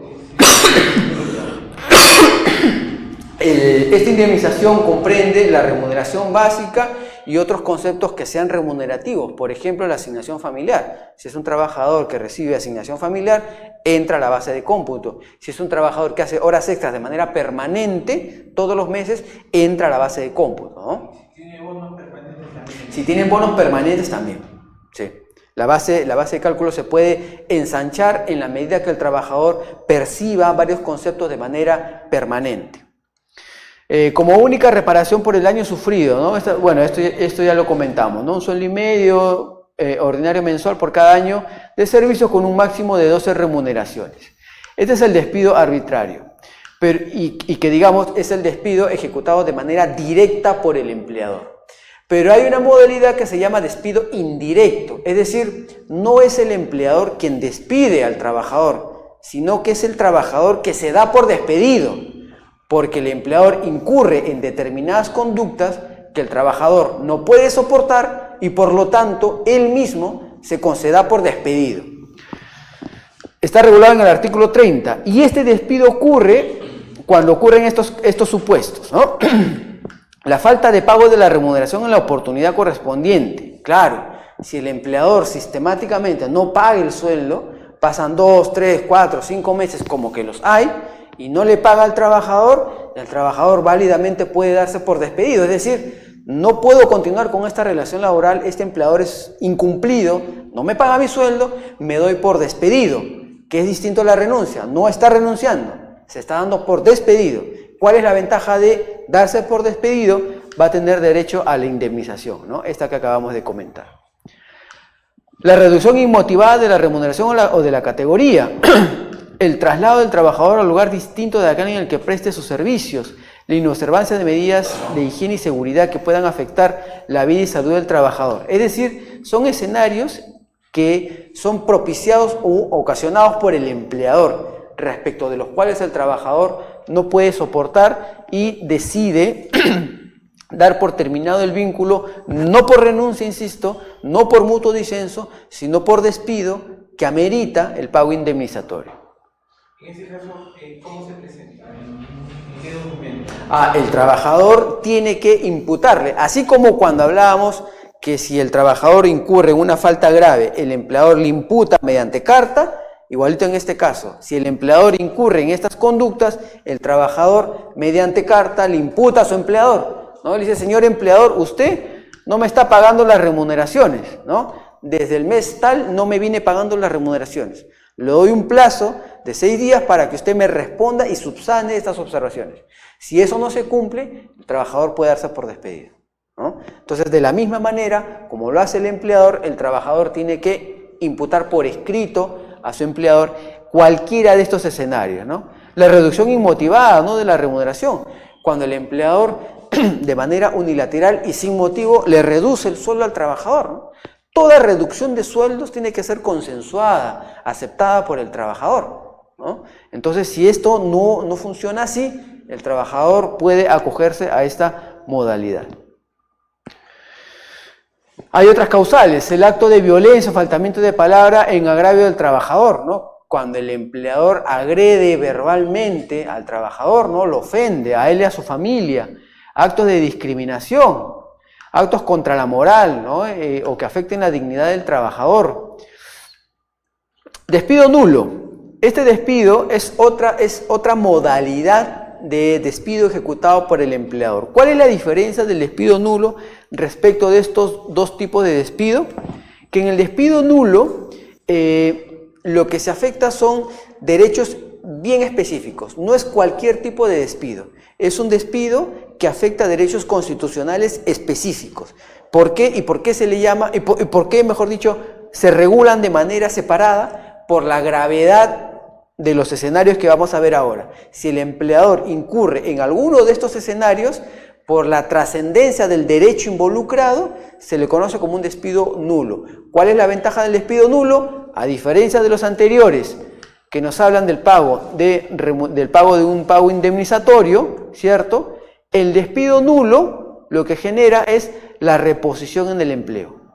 Speaker 1: Esta indemnización comprende la remuneración básica y otros conceptos que sean remunerativos, por ejemplo la asignación familiar. Si es un trabajador que recibe asignación familiar, entra a la base de cómputo. Si es un trabajador que hace horas extras de manera permanente, todos los meses, entra a la base de cómputo, ¿no?
Speaker 3: tiene bonos permanentes también?
Speaker 1: Si tienen bonos permanentes también, sí. La base de cálculo se puede ensanchar en la medida que el trabajador perciba varios conceptos de manera permanente. Como única reparación por el daño sufrido, ¿no? Esto ya lo comentamos, ¿no? 1,5 sueldos ordinario mensual por cada año de servicio con un máximo de 12 remuneraciones. Este es el despido arbitrario, y que digamos es el despido ejecutado de manera directa por el empleador. Pero hay una modalidad que se llama despido indirecto, es decir, no es el empleador quien despide al trabajador, sino que es el trabajador que se da por despedido, porque el empleador incurre en determinadas conductas que el trabajador no puede soportar y por lo tanto él mismo se conceda por despedido. Está regulado en el artículo 30 y este despido ocurre cuando ocurren estos supuestos, ¿no? La falta de pago de la remuneración en la oportunidad correspondiente. Claro, si el empleador sistemáticamente no paga el sueldo, pasan 2, 3, 4, 5 meses como que los hay y no le paga al trabajador, el trabajador válidamente puede darse por despedido. Es decir, no puedo continuar con esta relación laboral, este empleador es incumplido, no me paga mi sueldo, me doy por despedido, que es distinto a la renuncia, no está renunciando, se está dando por despedido. ¿Cuál es la ventaja de darse por despedido? Va a tener derecho a la indemnización, ¿no? Esta que acabamos de comentar. La reducción inmotivada de la remuneración o de la categoría. El traslado del trabajador al lugar distinto de aquel en el que preste sus servicios. La inobservancia de medidas de higiene y seguridad que puedan afectar la vida y salud del trabajador. Es decir, son escenarios que son propiciados u ocasionados por el empleador, respecto de los cuales el trabajador no puede soportar y decide dar por terminado el vínculo, no por renuncia, insisto, no por mutuo disenso, sino por despido que amerita el pago indemnizatorio.
Speaker 3: En ese caso, ¿cómo se presenta? ¿En qué documento?
Speaker 1: El trabajador tiene que imputarle, así como cuando hablábamos que si el trabajador incurre en una falta grave, el empleador le imputa mediante carta. Igualito en este caso, si el empleador incurre en estas conductas, el trabajador mediante carta le imputa a su empleador, ¿no? Le dice, señor empleador, usted no me está pagando las remuneraciones, ¿no? Desde el mes tal no me viene pagando las remuneraciones. Le doy un plazo de 6 días para que usted me responda y subsane estas observaciones. Si eso no se cumple, el trabajador puede darse por despedido, ¿no? Entonces, de la misma manera, como lo hace el empleador, el trabajador tiene que imputar por escrito a su empleador cualquiera de estos escenarios, ¿no? La reducción inmotivada, ¿no?, de la remuneración, cuando el empleador de manera unilateral y sin motivo le reduce el sueldo al trabajador, ¿no? Toda reducción de sueldos tiene que ser consensuada, aceptada por el trabajador, ¿no? Entonces, si esto no funciona así, el trabajador puede acogerse a esta modalidad. Hay otras causales, el acto de violencia o faltamiento de palabra en agravio del trabajador, ¿no? Cuando el empleador agrede verbalmente al trabajador, ¿no? Lo ofende a él y a su familia. Actos de discriminación, actos contra la moral, ¿no? O que afecten la dignidad del trabajador. Despido nulo. Este despido es otra modalidad de despido ejecutado por el empleador. ¿Cuál es la diferencia del despido nulo respecto de estos dos tipos de despido? Que en el despido nulo lo que se afecta son derechos bien específicos, no es cualquier tipo de despido, es un despido que afecta derechos constitucionales específicos. ¿Por qué? ¿Y por qué se le llama? ¿Y por qué, mejor dicho, se regulan de manera separada? Por la gravedad de los escenarios que vamos a ver ahora. Si el empleador incurre en alguno de estos escenarios, por la trascendencia del derecho involucrado, se le conoce como un despido nulo. ¿Cuál es la ventaja del despido nulo? A diferencia de los anteriores, que nos hablan del pago de un pago indemnizatorio, ¿cierto? El despido nulo lo que genera es la reposición en el empleo.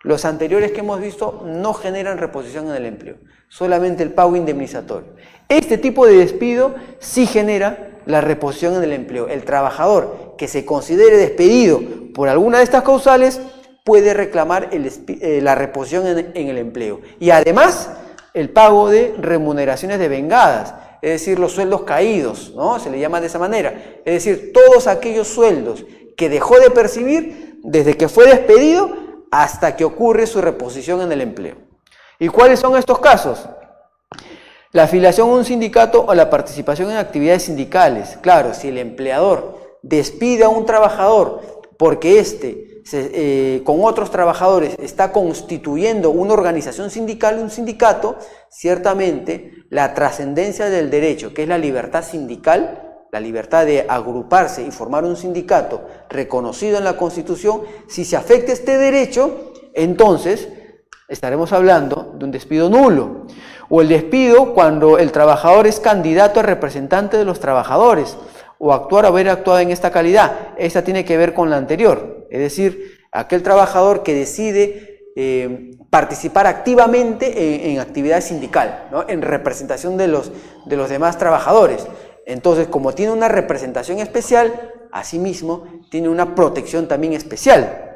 Speaker 1: Los anteriores que hemos visto no generan reposición en el empleo, solamente el pago indemnizatorio. Este tipo de despido sí genera la reposición en el empleo. El trabajador que se considere despedido por alguna de estas causales puede reclamar la reposición en el empleo. Y además, el pago de remuneraciones devengadas, es decir, los sueldos caídos, ¿no? Se le llama de esa manera. Es decir, todos aquellos sueldos que dejó de percibir desde que fue despedido hasta que ocurre su reposición en el empleo. ¿Y cuáles son estos casos? La afiliación a un sindicato o la participación en actividades sindicales. Claro, si el empleador despide a un trabajador porque éste con otros trabajadores está constituyendo una organización sindical, un sindicato, ciertamente la trascendencia del derecho, que es la libertad sindical, la libertad de agruparse y formar un sindicato reconocido en la Constitución, si se afecta este derecho, entonces estaremos hablando de un despido nulo. O el despido cuando el trabajador es candidato a representante de los trabajadores, o actuar o haber actuado en esta calidad. Esta tiene que ver con la anterior, es decir, aquel trabajador que decide participar activamente en actividad sindical, ¿no? En representación de los demás trabajadores. Entonces, como tiene una representación especial, asimismo tiene una protección también especial.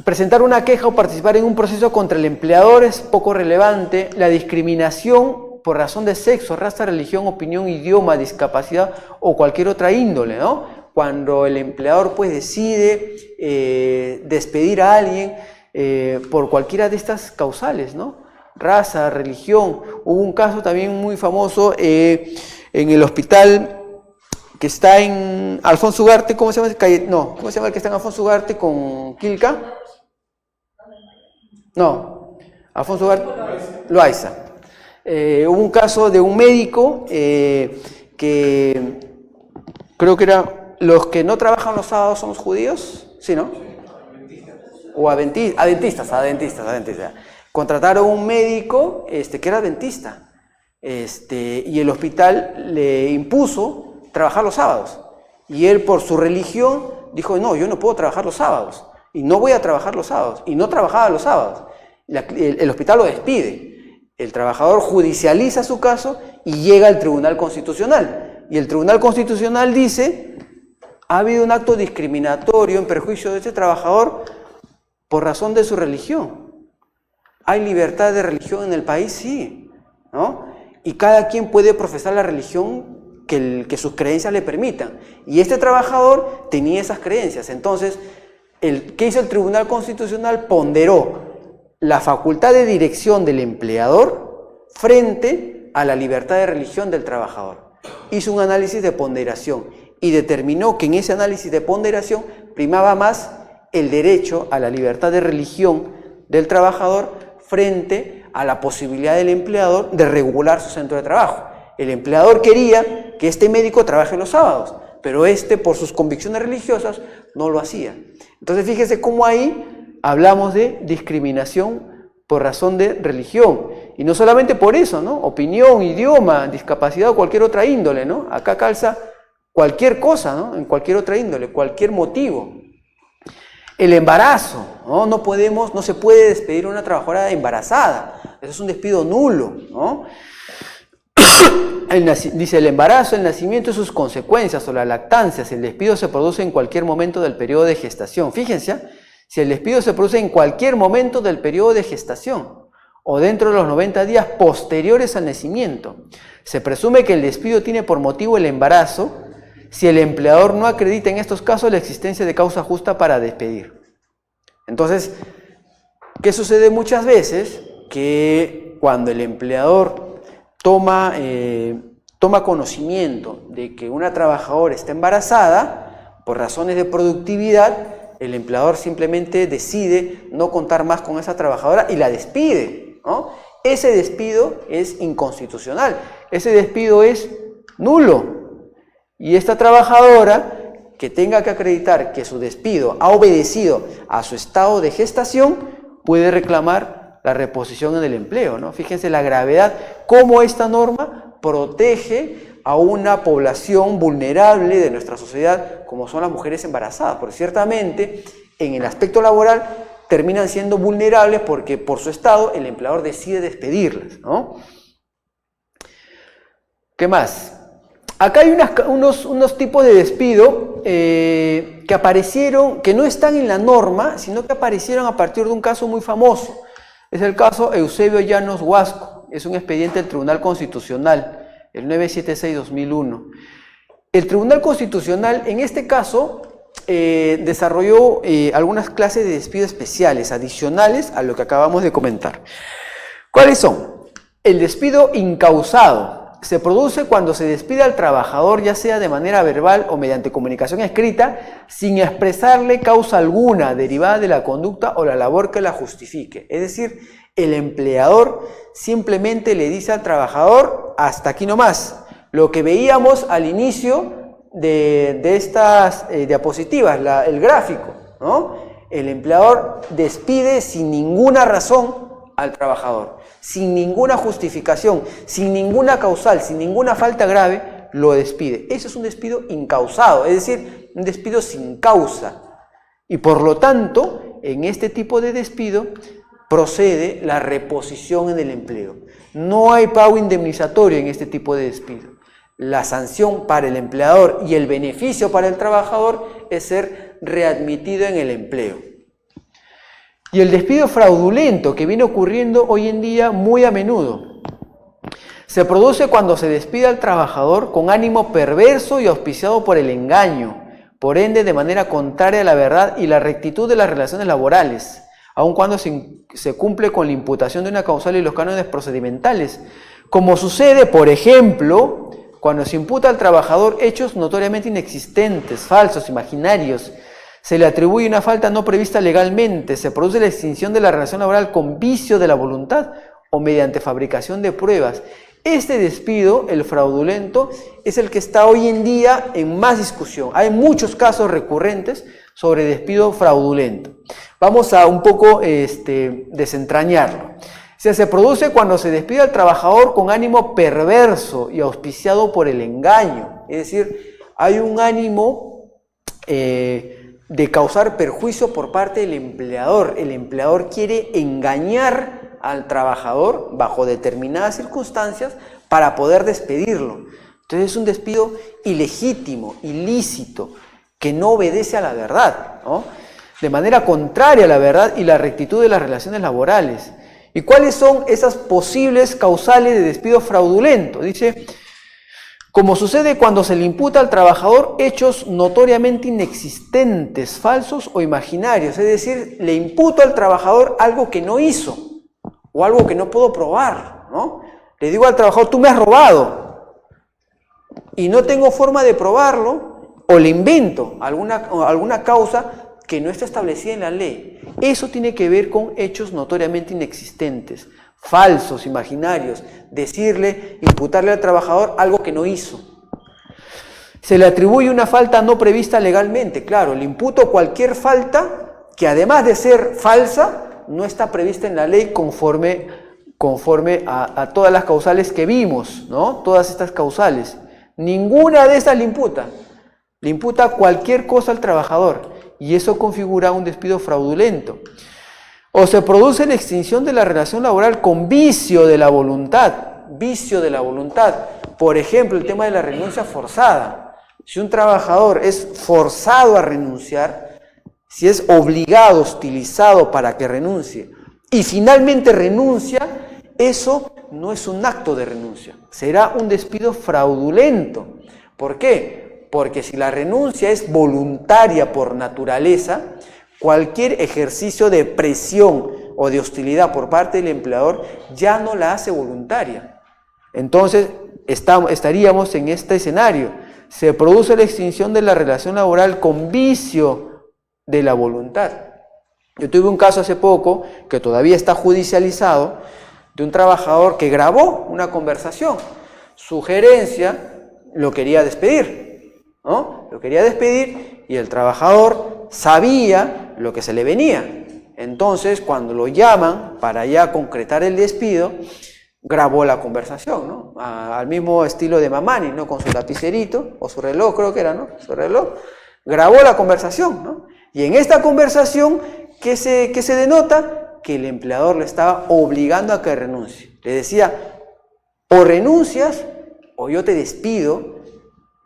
Speaker 1: Presentar una queja o participar en un proceso contra el empleador es poco relevante. La discriminación por razón de sexo, raza, religión, opinión, idioma, discapacidad o cualquier otra índole, ¿no? Cuando el empleador pues decide despedir a alguien por cualquiera de estas causales, ¿no? Raza, religión. Hubo un caso también muy famoso en el hospital que está en Alfonso Ugarte, ¿cómo se llama? ¿Cómo se llama el que está en Alfonso Ugarte con Quilca? No, Alfonso Ugarte, Loaiza. Hubo un caso de un médico que creo que era, los que no trabajan los sábados son los judíos, ¿sí, no? O adventistas. Contrataron un médico que era adventista, y el hospital le impuso trabajar los sábados. Y él, por su religión, dijo, no, yo no puedo trabajar los sábados, y no voy a trabajar los sábados, y no trabajaba los sábados. El hospital lo despide. El trabajador judicializa su caso y llega al Tribunal Constitucional. Y el Tribunal Constitucional dice, ha habido un acto discriminatorio en perjuicio de este trabajador por razón de su religión. ¿Hay libertad de religión en el país? Sí, ¿no? Y cada quien puede profesar la religión que sus creencias le permitan. Y este trabajador tenía esas creencias. Entonces, ¿qué hizo el Tribunal Constitucional? Ponderó la facultad de dirección del empleador frente a la libertad de religión del trabajador. Hizo un análisis de ponderación y determinó que en ese análisis de ponderación primaba más el derecho a la libertad de religión del trabajador frente a la posibilidad del empleador de regular su centro de trabajo. El empleador quería que este médico trabaje los sábados, pero por sus convicciones religiosas, no lo hacía. Entonces, fíjese cómo ahí hablamos de discriminación por razón de religión. Y no solamente por eso, ¿no? Opinión, idioma, discapacidad o cualquier otra índole, ¿no? Acá calza cualquier cosa, ¿no? En cualquier otra índole, cualquier motivo. El embarazo, ¿no? No se puede despedir a una trabajadora embarazada. Eso es un despido nulo, ¿no? Dice el embarazo, el nacimiento y sus consecuencias o la lactancia. Si el despido se produce en cualquier momento del periodo de gestación. Fíjense, si el despido se produce en cualquier momento del periodo de gestación o dentro de los 90 días posteriores al nacimiento, se presume que el despido tiene por motivo el embarazo si el empleador no acredita en estos casos la existencia de causa justa para despedir. Entonces, ¿qué sucede muchas veces? Que cuando el empleador toma conocimiento de que una trabajadora está embarazada, por razones de productividad, el empleador simplemente decide no contar más con esa trabajadora y la despide, ¿no? Ese despido es inconstitucional, ese despido es nulo. Y esta trabajadora que tenga que acreditar que su despido ha obedecido a su estado de gestación, puede reclamar la reposición en el empleo, ¿no? Fíjense la gravedad, cómo esta norma protege a una población vulnerable de nuestra sociedad, como son las mujeres embarazadas, porque ciertamente en el aspecto laboral terminan siendo vulnerables porque por su estado el empleador decide despedirlas, ¿no? ¿Qué más? Acá hay unos tipos de despido que aparecieron, que no están en la norma, sino que aparecieron a partir de un caso muy famoso. Es el caso Eusebio Llanos Huasco, es un expediente del Tribunal Constitucional, el 976-2001. El Tribunal Constitucional, en este caso, desarrolló algunas clases de despido especiales, adicionales a lo que acabamos de comentar. ¿Cuáles son? El despido incausado. Se produce cuando se despide al trabajador, ya sea de manera verbal o mediante comunicación escrita, sin expresarle causa alguna derivada de la conducta o la labor que la justifique. Es decir, el empleador simplemente le dice al trabajador, hasta aquí nomás. Lo que veíamos al inicio de estas diapositivas, el gráfico, ¿no? El empleador despide sin ninguna razón al trabajador, sin ninguna justificación, sin ninguna causal, sin ninguna falta grave, lo despide. Eso es un despido incausado, es decir, un despido sin causa. Y por lo tanto, en este tipo de despido procede la reposición en el empleo. No hay pago indemnizatorio en este tipo de despido. La sanción para el empleador y el beneficio para el trabajador es ser readmitido en el empleo. Y el despido fraudulento, que viene ocurriendo hoy en día muy a menudo, se produce cuando se despide al trabajador con ánimo perverso y auspiciado por el engaño, por ende de manera contraria a la verdad y la rectitud de las relaciones laborales, aun cuando se cumple con la imputación de una causal y los cánones procedimentales, como sucede, por ejemplo, cuando se imputa al trabajador hechos notoriamente inexistentes, falsos, imaginarios, se le atribuye una falta no prevista legalmente, se produce la extinción de la relación laboral con vicio de la voluntad o mediante fabricación de pruebas. Este despido, el fraudulento, es el que está hoy en día en más discusión. Hay muchos casos recurrentes sobre despido fraudulento. Vamos a un poco desentrañarlo. O sea, se produce cuando se despide al trabajador con ánimo perverso y auspiciado por el engaño. Es decir, hay un ánimo de causar perjuicio por parte del empleador. El empleador quiere engañar al trabajador bajo determinadas circunstancias para poder despedirlo. Entonces es un despido ilegítimo, ilícito, que no obedece a la verdad, ¿no? De manera contraria a la verdad y la rectitud de las relaciones laborales. ¿Y cuáles son esas posibles causales de despido fraudulento? Dice, como sucede cuando se le imputa al trabajador hechos notoriamente inexistentes, falsos o imaginarios. Es decir, le imputo al trabajador algo que no hizo o algo que no puedo probar, ¿no? Le digo al trabajador, tú me has robado y no tengo forma de probarlo, o le invento alguna causa que no está establecida en la ley. Eso tiene que ver con hechos notoriamente inexistentes, falsos, imaginarios, imputarle al trabajador algo que no hizo. Se le atribuye una falta no prevista legalmente, claro, le imputo cualquier falta que además de ser falsa, no está prevista en la ley conforme a todas las causales que vimos, ¿no? Todas estas causales. Ninguna de estas le imputa. Le imputa cualquier cosa al trabajador y eso configura un despido fraudulento. O se produce la extinción de la relación laboral con vicio de la voluntad. Vicio de la voluntad. Por ejemplo, el tema de la renuncia forzada. Si un trabajador es forzado a renunciar, si es obligado, hostilizado para que renuncie y finalmente renuncia, eso no es un acto de renuncia, será un despido fraudulento. ¿Por qué? Porque si la renuncia es voluntaria por naturaleza, cualquier ejercicio de presión o de hostilidad por parte del empleador ya no la hace voluntaria. Entonces estaríamos en este escenario. Se produce la extinción de la relación laboral con vicio de la voluntad. Yo tuve un caso hace poco, que todavía está judicializado, de un trabajador que grabó una conversación. Su gerencia lo quería despedir, ¿no? Lo quería despedir y el trabajador sabía lo que se le venía. Entonces, cuando lo llaman para ya concretar el despido, grabó la conversación, ¿no? Al mismo estilo de Mamani, ¿no? Con su lapicerito, o su reloj creo que era, ¿no? Su reloj. Grabó la conversación, ¿no? Y en esta conversación, ¿qué se denota? Que el empleador le estaba obligando a que renuncie. Le decía, o renuncias o yo te despido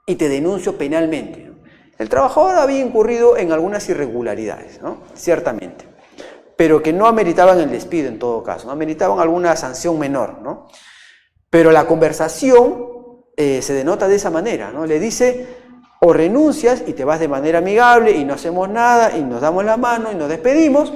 Speaker 1: y te denuncio penalmente, ¿no? El trabajador había incurrido en algunas irregularidades, ¿no? Ciertamente, pero que no ameritaban el despido en todo caso, no ameritaban alguna sanción menor, ¿no? Pero la conversación se denota de esa manera, ¿no? Le dice, o renuncias y te vas de manera amigable y no hacemos nada y nos damos la mano y nos despedimos,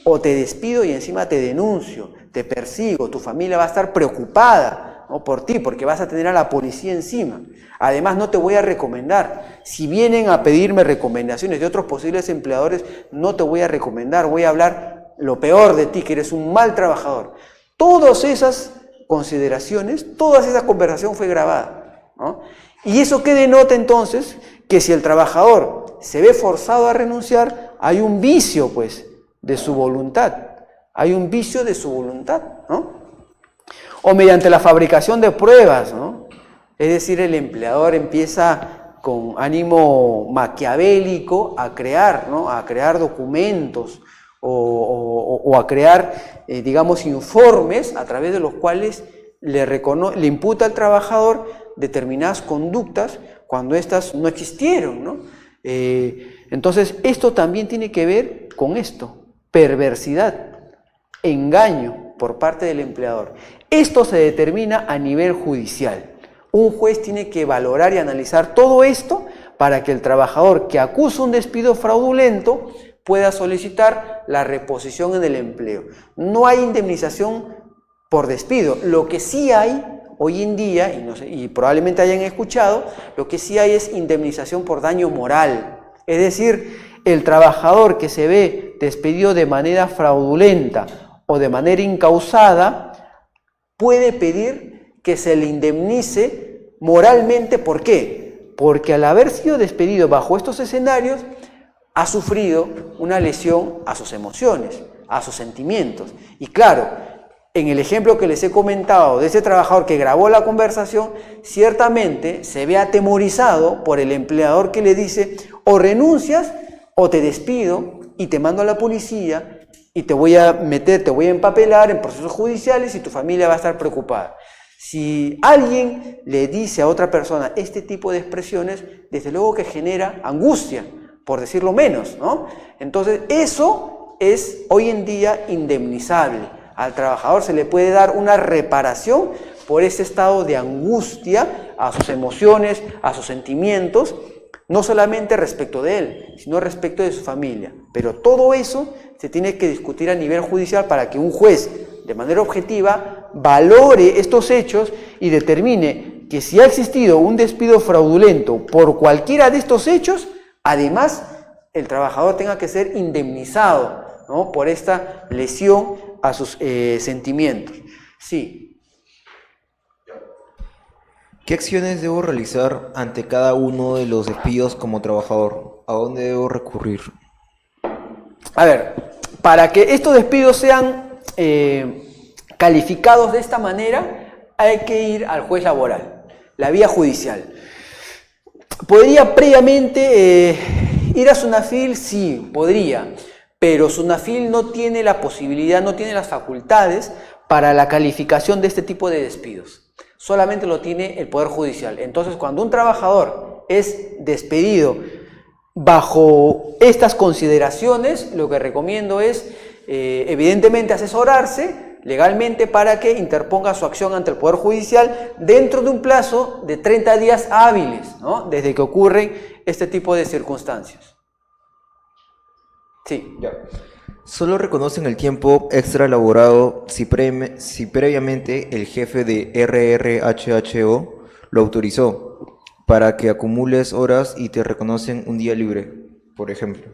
Speaker 1: o te despido y encima te denuncio, te persigo, tu familia va a estar preocupada, ¿no? Por ti, porque vas a tener a la policía encima. Además no te voy a recomendar. Si vienen a pedirme recomendaciones de otros posibles empleadores, no te voy a recomendar, voy a hablar lo peor de ti, que eres un mal trabajador. Todas esas consideraciones, toda esa conversación fue grabada, ¿no? ¿Y eso qué denota entonces? Que si el trabajador se ve forzado a renunciar, hay un vicio, pues, de su voluntad. Hay un vicio de su voluntad, ¿no? O mediante la fabricación de pruebas, ¿no? Es decir, el empleador empieza con ánimo maquiavélico a crear, ¿no? A crear documentos o a crear, digamos, informes a través de los cuales le imputa al trabajador determinadas conductas cuando éstas no existieron, ¿no? Entonces, esto también tiene que ver con esto, perversidad, engaño por parte del empleador. Esto se determina a nivel judicial. Un juez tiene que valorar y analizar todo esto para que el trabajador que acusa un despido fraudulento pueda solicitar la reposición en el empleo. No hay indemnización por despido. Lo que sí hay hoy en día, y, no sé, y probablemente hayan escuchado, lo que sí hay es indemnización por daño moral. Es decir, el trabajador que se ve despedido de manera fraudulenta o de manera incausada puede pedir que se le indemnice moralmente. ¿Por qué? Porque al haber sido despedido bajo estos escenarios, ha sufrido una lesión a sus emociones, a sus sentimientos. Y claro, en el ejemplo que les he comentado de ese trabajador que grabó la conversación, ciertamente se ve atemorizado por el empleador que le dice: o renuncias o te despido y te mando a la policía y te voy a empapelar en procesos judiciales y tu familia va a estar preocupada. Si alguien le dice a otra persona este tipo de expresiones, desde luego que genera angustia, por decirlo menos, ¿no? Entonces, eso es hoy en día indemnizable. Al trabajador se le puede dar una reparación por ese estado de angustia a sus emociones, a sus sentimientos, no solamente respecto de él, sino respecto de su familia. Pero todo eso se tiene que discutir a nivel judicial para que un juez, de manera objetiva, valore estos hechos y determine que si ha existido un despido fraudulento por cualquiera de estos hechos, además el trabajador tenga que ser indemnizado, ¿no?, por esta lesión a sus sentimientos. Sí.
Speaker 4: ¿Qué acciones debo realizar ante cada uno de los despidos como trabajador? ¿A dónde debo recurrir?
Speaker 1: A ver, para que estos despidos sean calificados de esta manera, hay que ir al juez laboral, la vía judicial. ¿Podría previamente ir a SUNAFIL? Sí, podría, pero SUNAFIL no tiene la posibilidad, no tiene las facultades para la calificación de este tipo de despidos. Solamente lo tiene el Poder Judicial. Entonces, cuando un trabajador es despedido bajo estas consideraciones, lo que recomiendo es, evidentemente, asesorarse legalmente para que interponga su acción ante el Poder Judicial dentro de un plazo de 30 días hábiles, ¿no?, desde que ocurren este tipo de circunstancias. Sí.
Speaker 4: Ya. Solo reconocen el tiempo extra elaborado si previamente el jefe de RRHHO lo autorizó para que acumules horas y te reconocen un día libre, por ejemplo.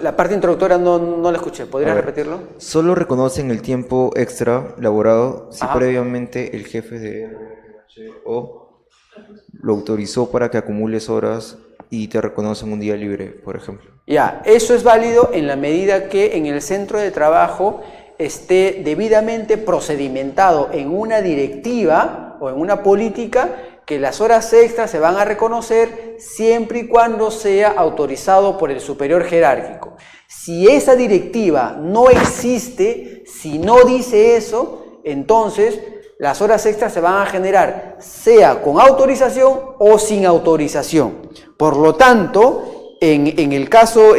Speaker 1: La parte introductora no la escuché, ¿podrías repetirlo?
Speaker 4: Solo reconocen el tiempo extra elaborado si previamente el jefe de RRHO lo autorizó para que acumules horas y te reconocen un día libre, por ejemplo.
Speaker 1: Ya, eso es válido en la medida que en el centro de trabajo esté debidamente procedimentado en una directiva o en una política que las horas extras se van a reconocer siempre y cuando sea autorizado por el superior jerárquico. Si esa directiva no existe, si no dice eso, entonces las horas extras se van a generar sea con autorización o sin autorización. Por lo tanto, en el caso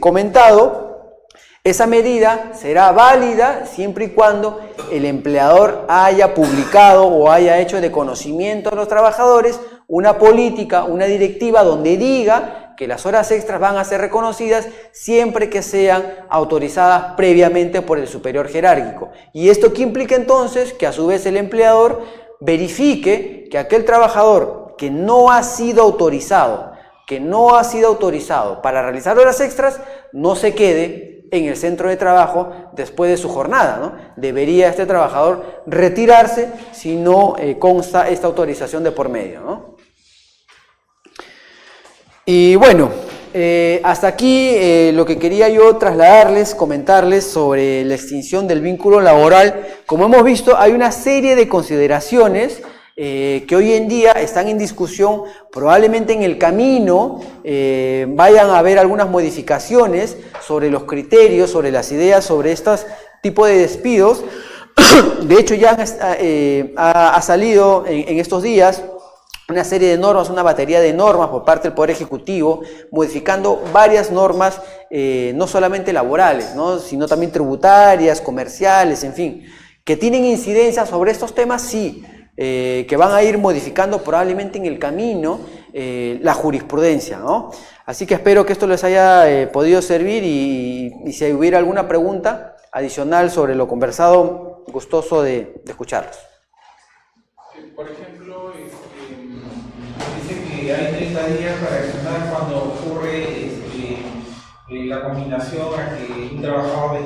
Speaker 1: comentado, esa medida será válida siempre y cuando el empleador haya publicado o haya hecho de conocimiento a los trabajadores una política, una directiva donde diga que las horas extras van a ser reconocidas siempre que sean autorizadas previamente por el superior jerárquico. ¿Y esto qué implica entonces? Que a su vez el empleador verifique que aquel trabajador que no ha sido autorizado para realizar horas extras no se quede en el centro de trabajo después de su jornada, ¿no? Debería este trabajador retirarse si no consta esta autorización de por medio, ¿no? Y bueno, hasta aquí lo que quería yo trasladarles, comentarles sobre la extinción del vínculo laboral. Como hemos visto, hay una serie de consideraciones que hoy en día están en discusión. Probablemente en el camino vayan a haber algunas modificaciones sobre los criterios, sobre las ideas, sobre estos tipos de despidos. De hecho, ya ha salido en estos días una serie de normas, una batería de normas por parte del Poder Ejecutivo, modificando varias normas, no solamente laborales, ¿no?, sino también tributarias, comerciales, en fin, que tienen incidencia sobre estos temas, sí, que van a ir modificando probablemente en el camino la jurisprudencia, ¿no? Así que espero que esto les haya podido servir y si hubiera alguna pregunta adicional sobre lo conversado, gustoso de escucharlos.
Speaker 3: Por ejemplo, dice que hay 30 días para accionar cuando ocurre la combinación a que un trabajador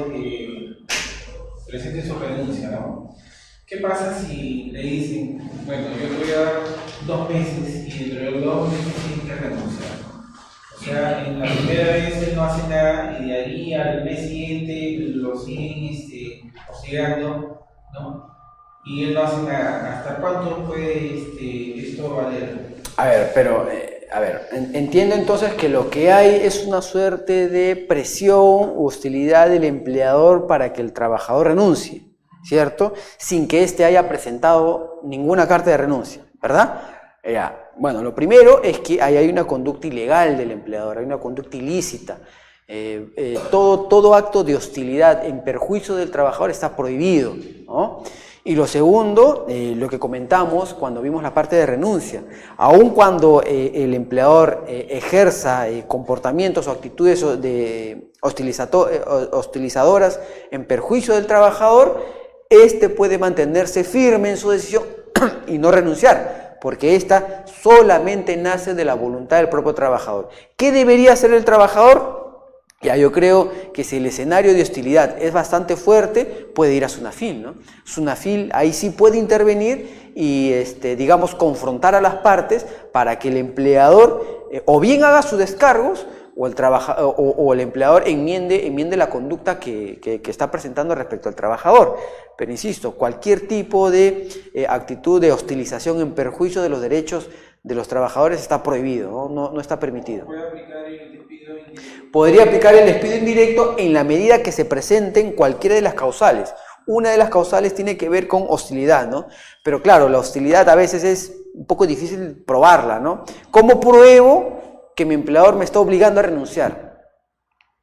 Speaker 3: presente su renuncia, ¿no? ¿Qué pasa si le dicen, bueno, yo te voy a dar 2 meses y dentro de los 2 meses tienes que renunciar? O sea, en la primera vez él no hace nada y de ahí al mes siguiente lo siguen hostigando, ¿no? Y él no hace nada. ¿Hasta cuánto puede esto valer?
Speaker 1: A ver, pero, entiendo entonces que lo que hay es una suerte de presión, hostilidad del empleador para que el trabajador renuncie, ¿cierto? Sin que éste haya presentado ninguna carta de renuncia, ¿verdad? Bueno, lo primero es que ahí hay una conducta ilegal del empleador, hay una conducta ilícita. Todo acto de hostilidad en perjuicio del trabajador está prohibido, ¿no? Y lo segundo, lo que comentamos cuando vimos la parte de renuncia, aun cuando el empleador ejerza comportamientos o actitudes hostilizadoras en perjuicio del trabajador, éste puede mantenerse firme en su decisión y no renunciar, porque ésta solamente nace de la voluntad del propio trabajador. ¿Qué debería hacer el trabajador? Ya, yo creo que si el escenario de hostilidad es bastante fuerte, puede ir a SUNAFIL, ¿no? SUNAFIL ahí sí puede intervenir y, digamos, confrontar a las partes para que el empleador o bien haga sus descargos o el empleador enmiende la conducta que está presentando respecto al trabajador. Pero insisto, cualquier tipo de actitud de hostilización en perjuicio de los derechos de los trabajadores está prohibido, no está permitido.
Speaker 3: ¿Puede aplicar el despido indirecto?
Speaker 1: Podría aplicar el despido indirecto en la medida que se presenten cualquiera de las causales. Una de las causales tiene que ver con hostilidad, ¿no? Pero claro, la hostilidad a veces es un poco difícil probarla, ¿no? ¿Cómo pruebo que mi empleador me está obligando a renunciar?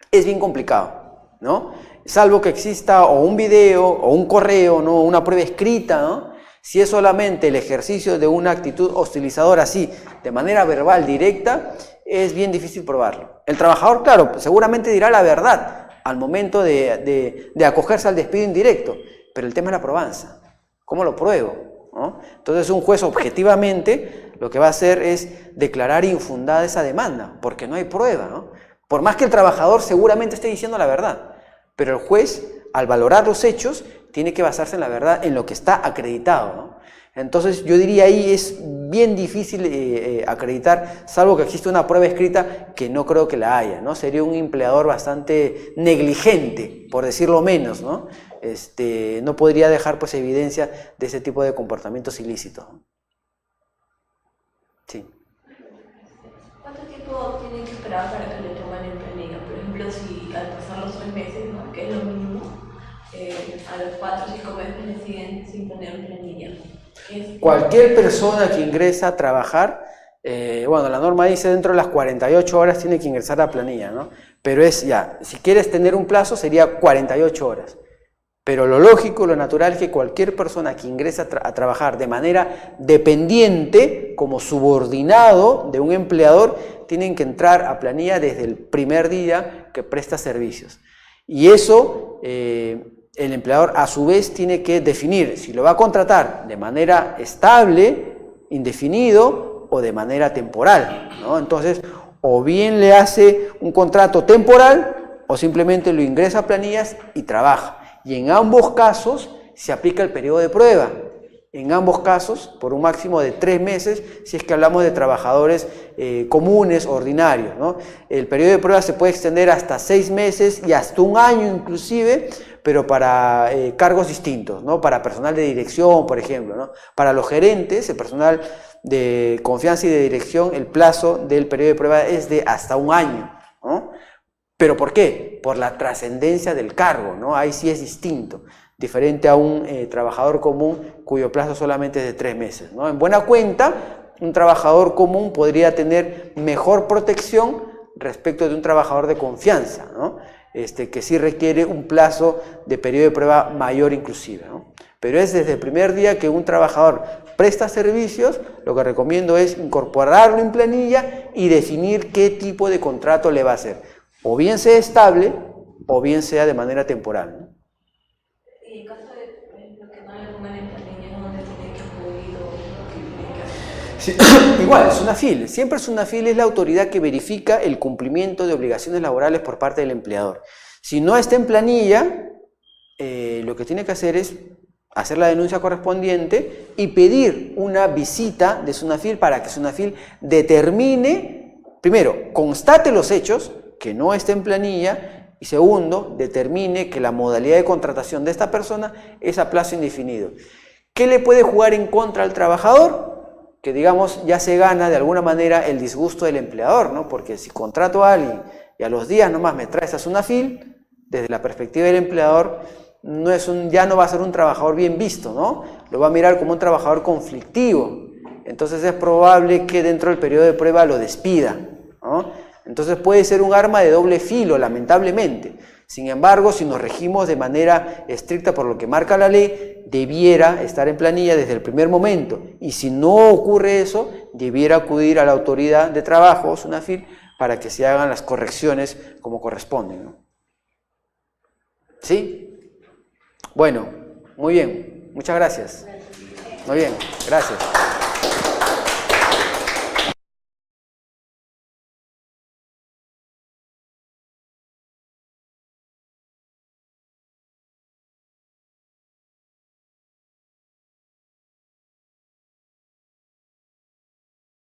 Speaker 1: Es bien complicado, ¿no? Salvo que exista o un video o un correo, ¿no?, una prueba escrita, ¿no? Si es solamente el ejercicio de una actitud hostilizadora así, de manera verbal, directa, es bien difícil probarlo. El trabajador, claro, seguramente dirá la verdad al momento de acogerse al despido indirecto, pero el tema es la probanza. ¿Cómo lo pruebo?, ¿no? Entonces un juez objetivamente lo que va a hacer es declarar infundada esa demanda, porque no hay prueba, ¿no? Por más que el trabajador seguramente esté diciendo la verdad, pero el juez, al valorar los hechos, tiene que basarse en la verdad, en lo que está acreditado, ¿no? Entonces yo diría ahí es bien difícil acreditar, salvo que exista una prueba escrita, que no creo que la haya, ¿no? Sería un empleador bastante negligente, por decirlo menos, ¿no? No podría dejar pues evidencia de ese tipo de comportamientos ilícitos. Sí.
Speaker 5: ¿Cuánto tiempo tienen que esperar para que le tomen en planilla? Por ejemplo, si al pasar los 3 meses, ¿no?, que es lo mínimo, a los 4 o 5 meses le siguen sin poner en planilla.
Speaker 1: Cualquier persona que ingresa a trabajar, bueno, la norma dice dentro de las 48 horas tiene que ingresar a planilla, ¿no? Pero es ya, si quieres tener un plazo sería 48 horas. Pero lo lógico, lo natural es que cualquier persona que ingresa a trabajar de manera dependiente, como subordinado de un empleador, tienen que entrar a planilla desde el primer día que presta servicios. Y eso, el empleador a su vez tiene que definir si lo va a contratar de manera estable, indefinido o de manera temporal, ¿no? Entonces, o bien le hace un contrato temporal o simplemente lo ingresa a planillas y trabaja. Y en ambos casos se aplica el periodo de prueba. en ambos casos, por un máximo de 3 meses, si es que hablamos de trabajadores comunes, ordinarios, ¿no? El periodo de prueba se puede extender hasta 6 meses y hasta 1 año inclusive, pero para cargos distintos, ¿no? Para personal de dirección, por ejemplo, ¿no? Para los gerentes, el personal de confianza y de dirección, el plazo del periodo de prueba es de hasta 1 año, ¿no? ¿Pero por qué? Por la trascendencia del cargo, ¿no? Ahí sí es distinto, diferente a un trabajador común cuyo plazo solamente es de 3 meses, ¿no? En buena cuenta, un trabajador común podría tener mejor protección respecto de un trabajador de confianza, ¿no? Que sí requiere un plazo de periodo de prueba mayor inclusive, ¿no? Pero es desde el primer día que un trabajador presta servicios, lo que recomiendo es incorporarlo en planilla y definir qué tipo de contrato le va a hacer. O bien sea estable, o bien sea de manera temporal, ¿no?
Speaker 5: Y en caso de, por ejemplo, que no le pongan en planilla, ¿dónde tiene que acudir o qué tiene que hacer?
Speaker 1: Sí, igual, SUNAFIL. Siempre SUNAFIL es la autoridad que verifica el cumplimiento de obligaciones laborales por parte del empleador. Si no está en planilla, lo que tiene que hacer es hacer la denuncia correspondiente y pedir una visita de SUNAFIL para que SUNAFIL determine, primero, constate los hechos, que no esté en planilla, y segundo, determine que la modalidad de contratación de esta persona es a plazo indefinido. ¿Qué le puede jugar en contra al trabajador? Que digamos ya se gana de alguna manera el disgusto del empleador, ¿no? Porque si contrato a alguien y a los días nomás me traes a SUNAFIL, desde la perspectiva del empleador, ya no va a ser un trabajador bien visto, ¿no? Lo va a mirar como un trabajador conflictivo. Entonces es probable que dentro del periodo de prueba lo despida, ¿no? Entonces puede ser un arma de doble filo, lamentablemente. Sin embargo, si nos regimos de manera estricta por lo que marca la ley, debiera estar en planilla desde el primer momento. Y si no ocurre eso, debiera acudir a la autoridad de trabajo, SUNAFIL, para que se hagan las correcciones como corresponden, ¿no? ¿Sí? Bueno, muy bien. Muchas gracias. Muy bien, gracias.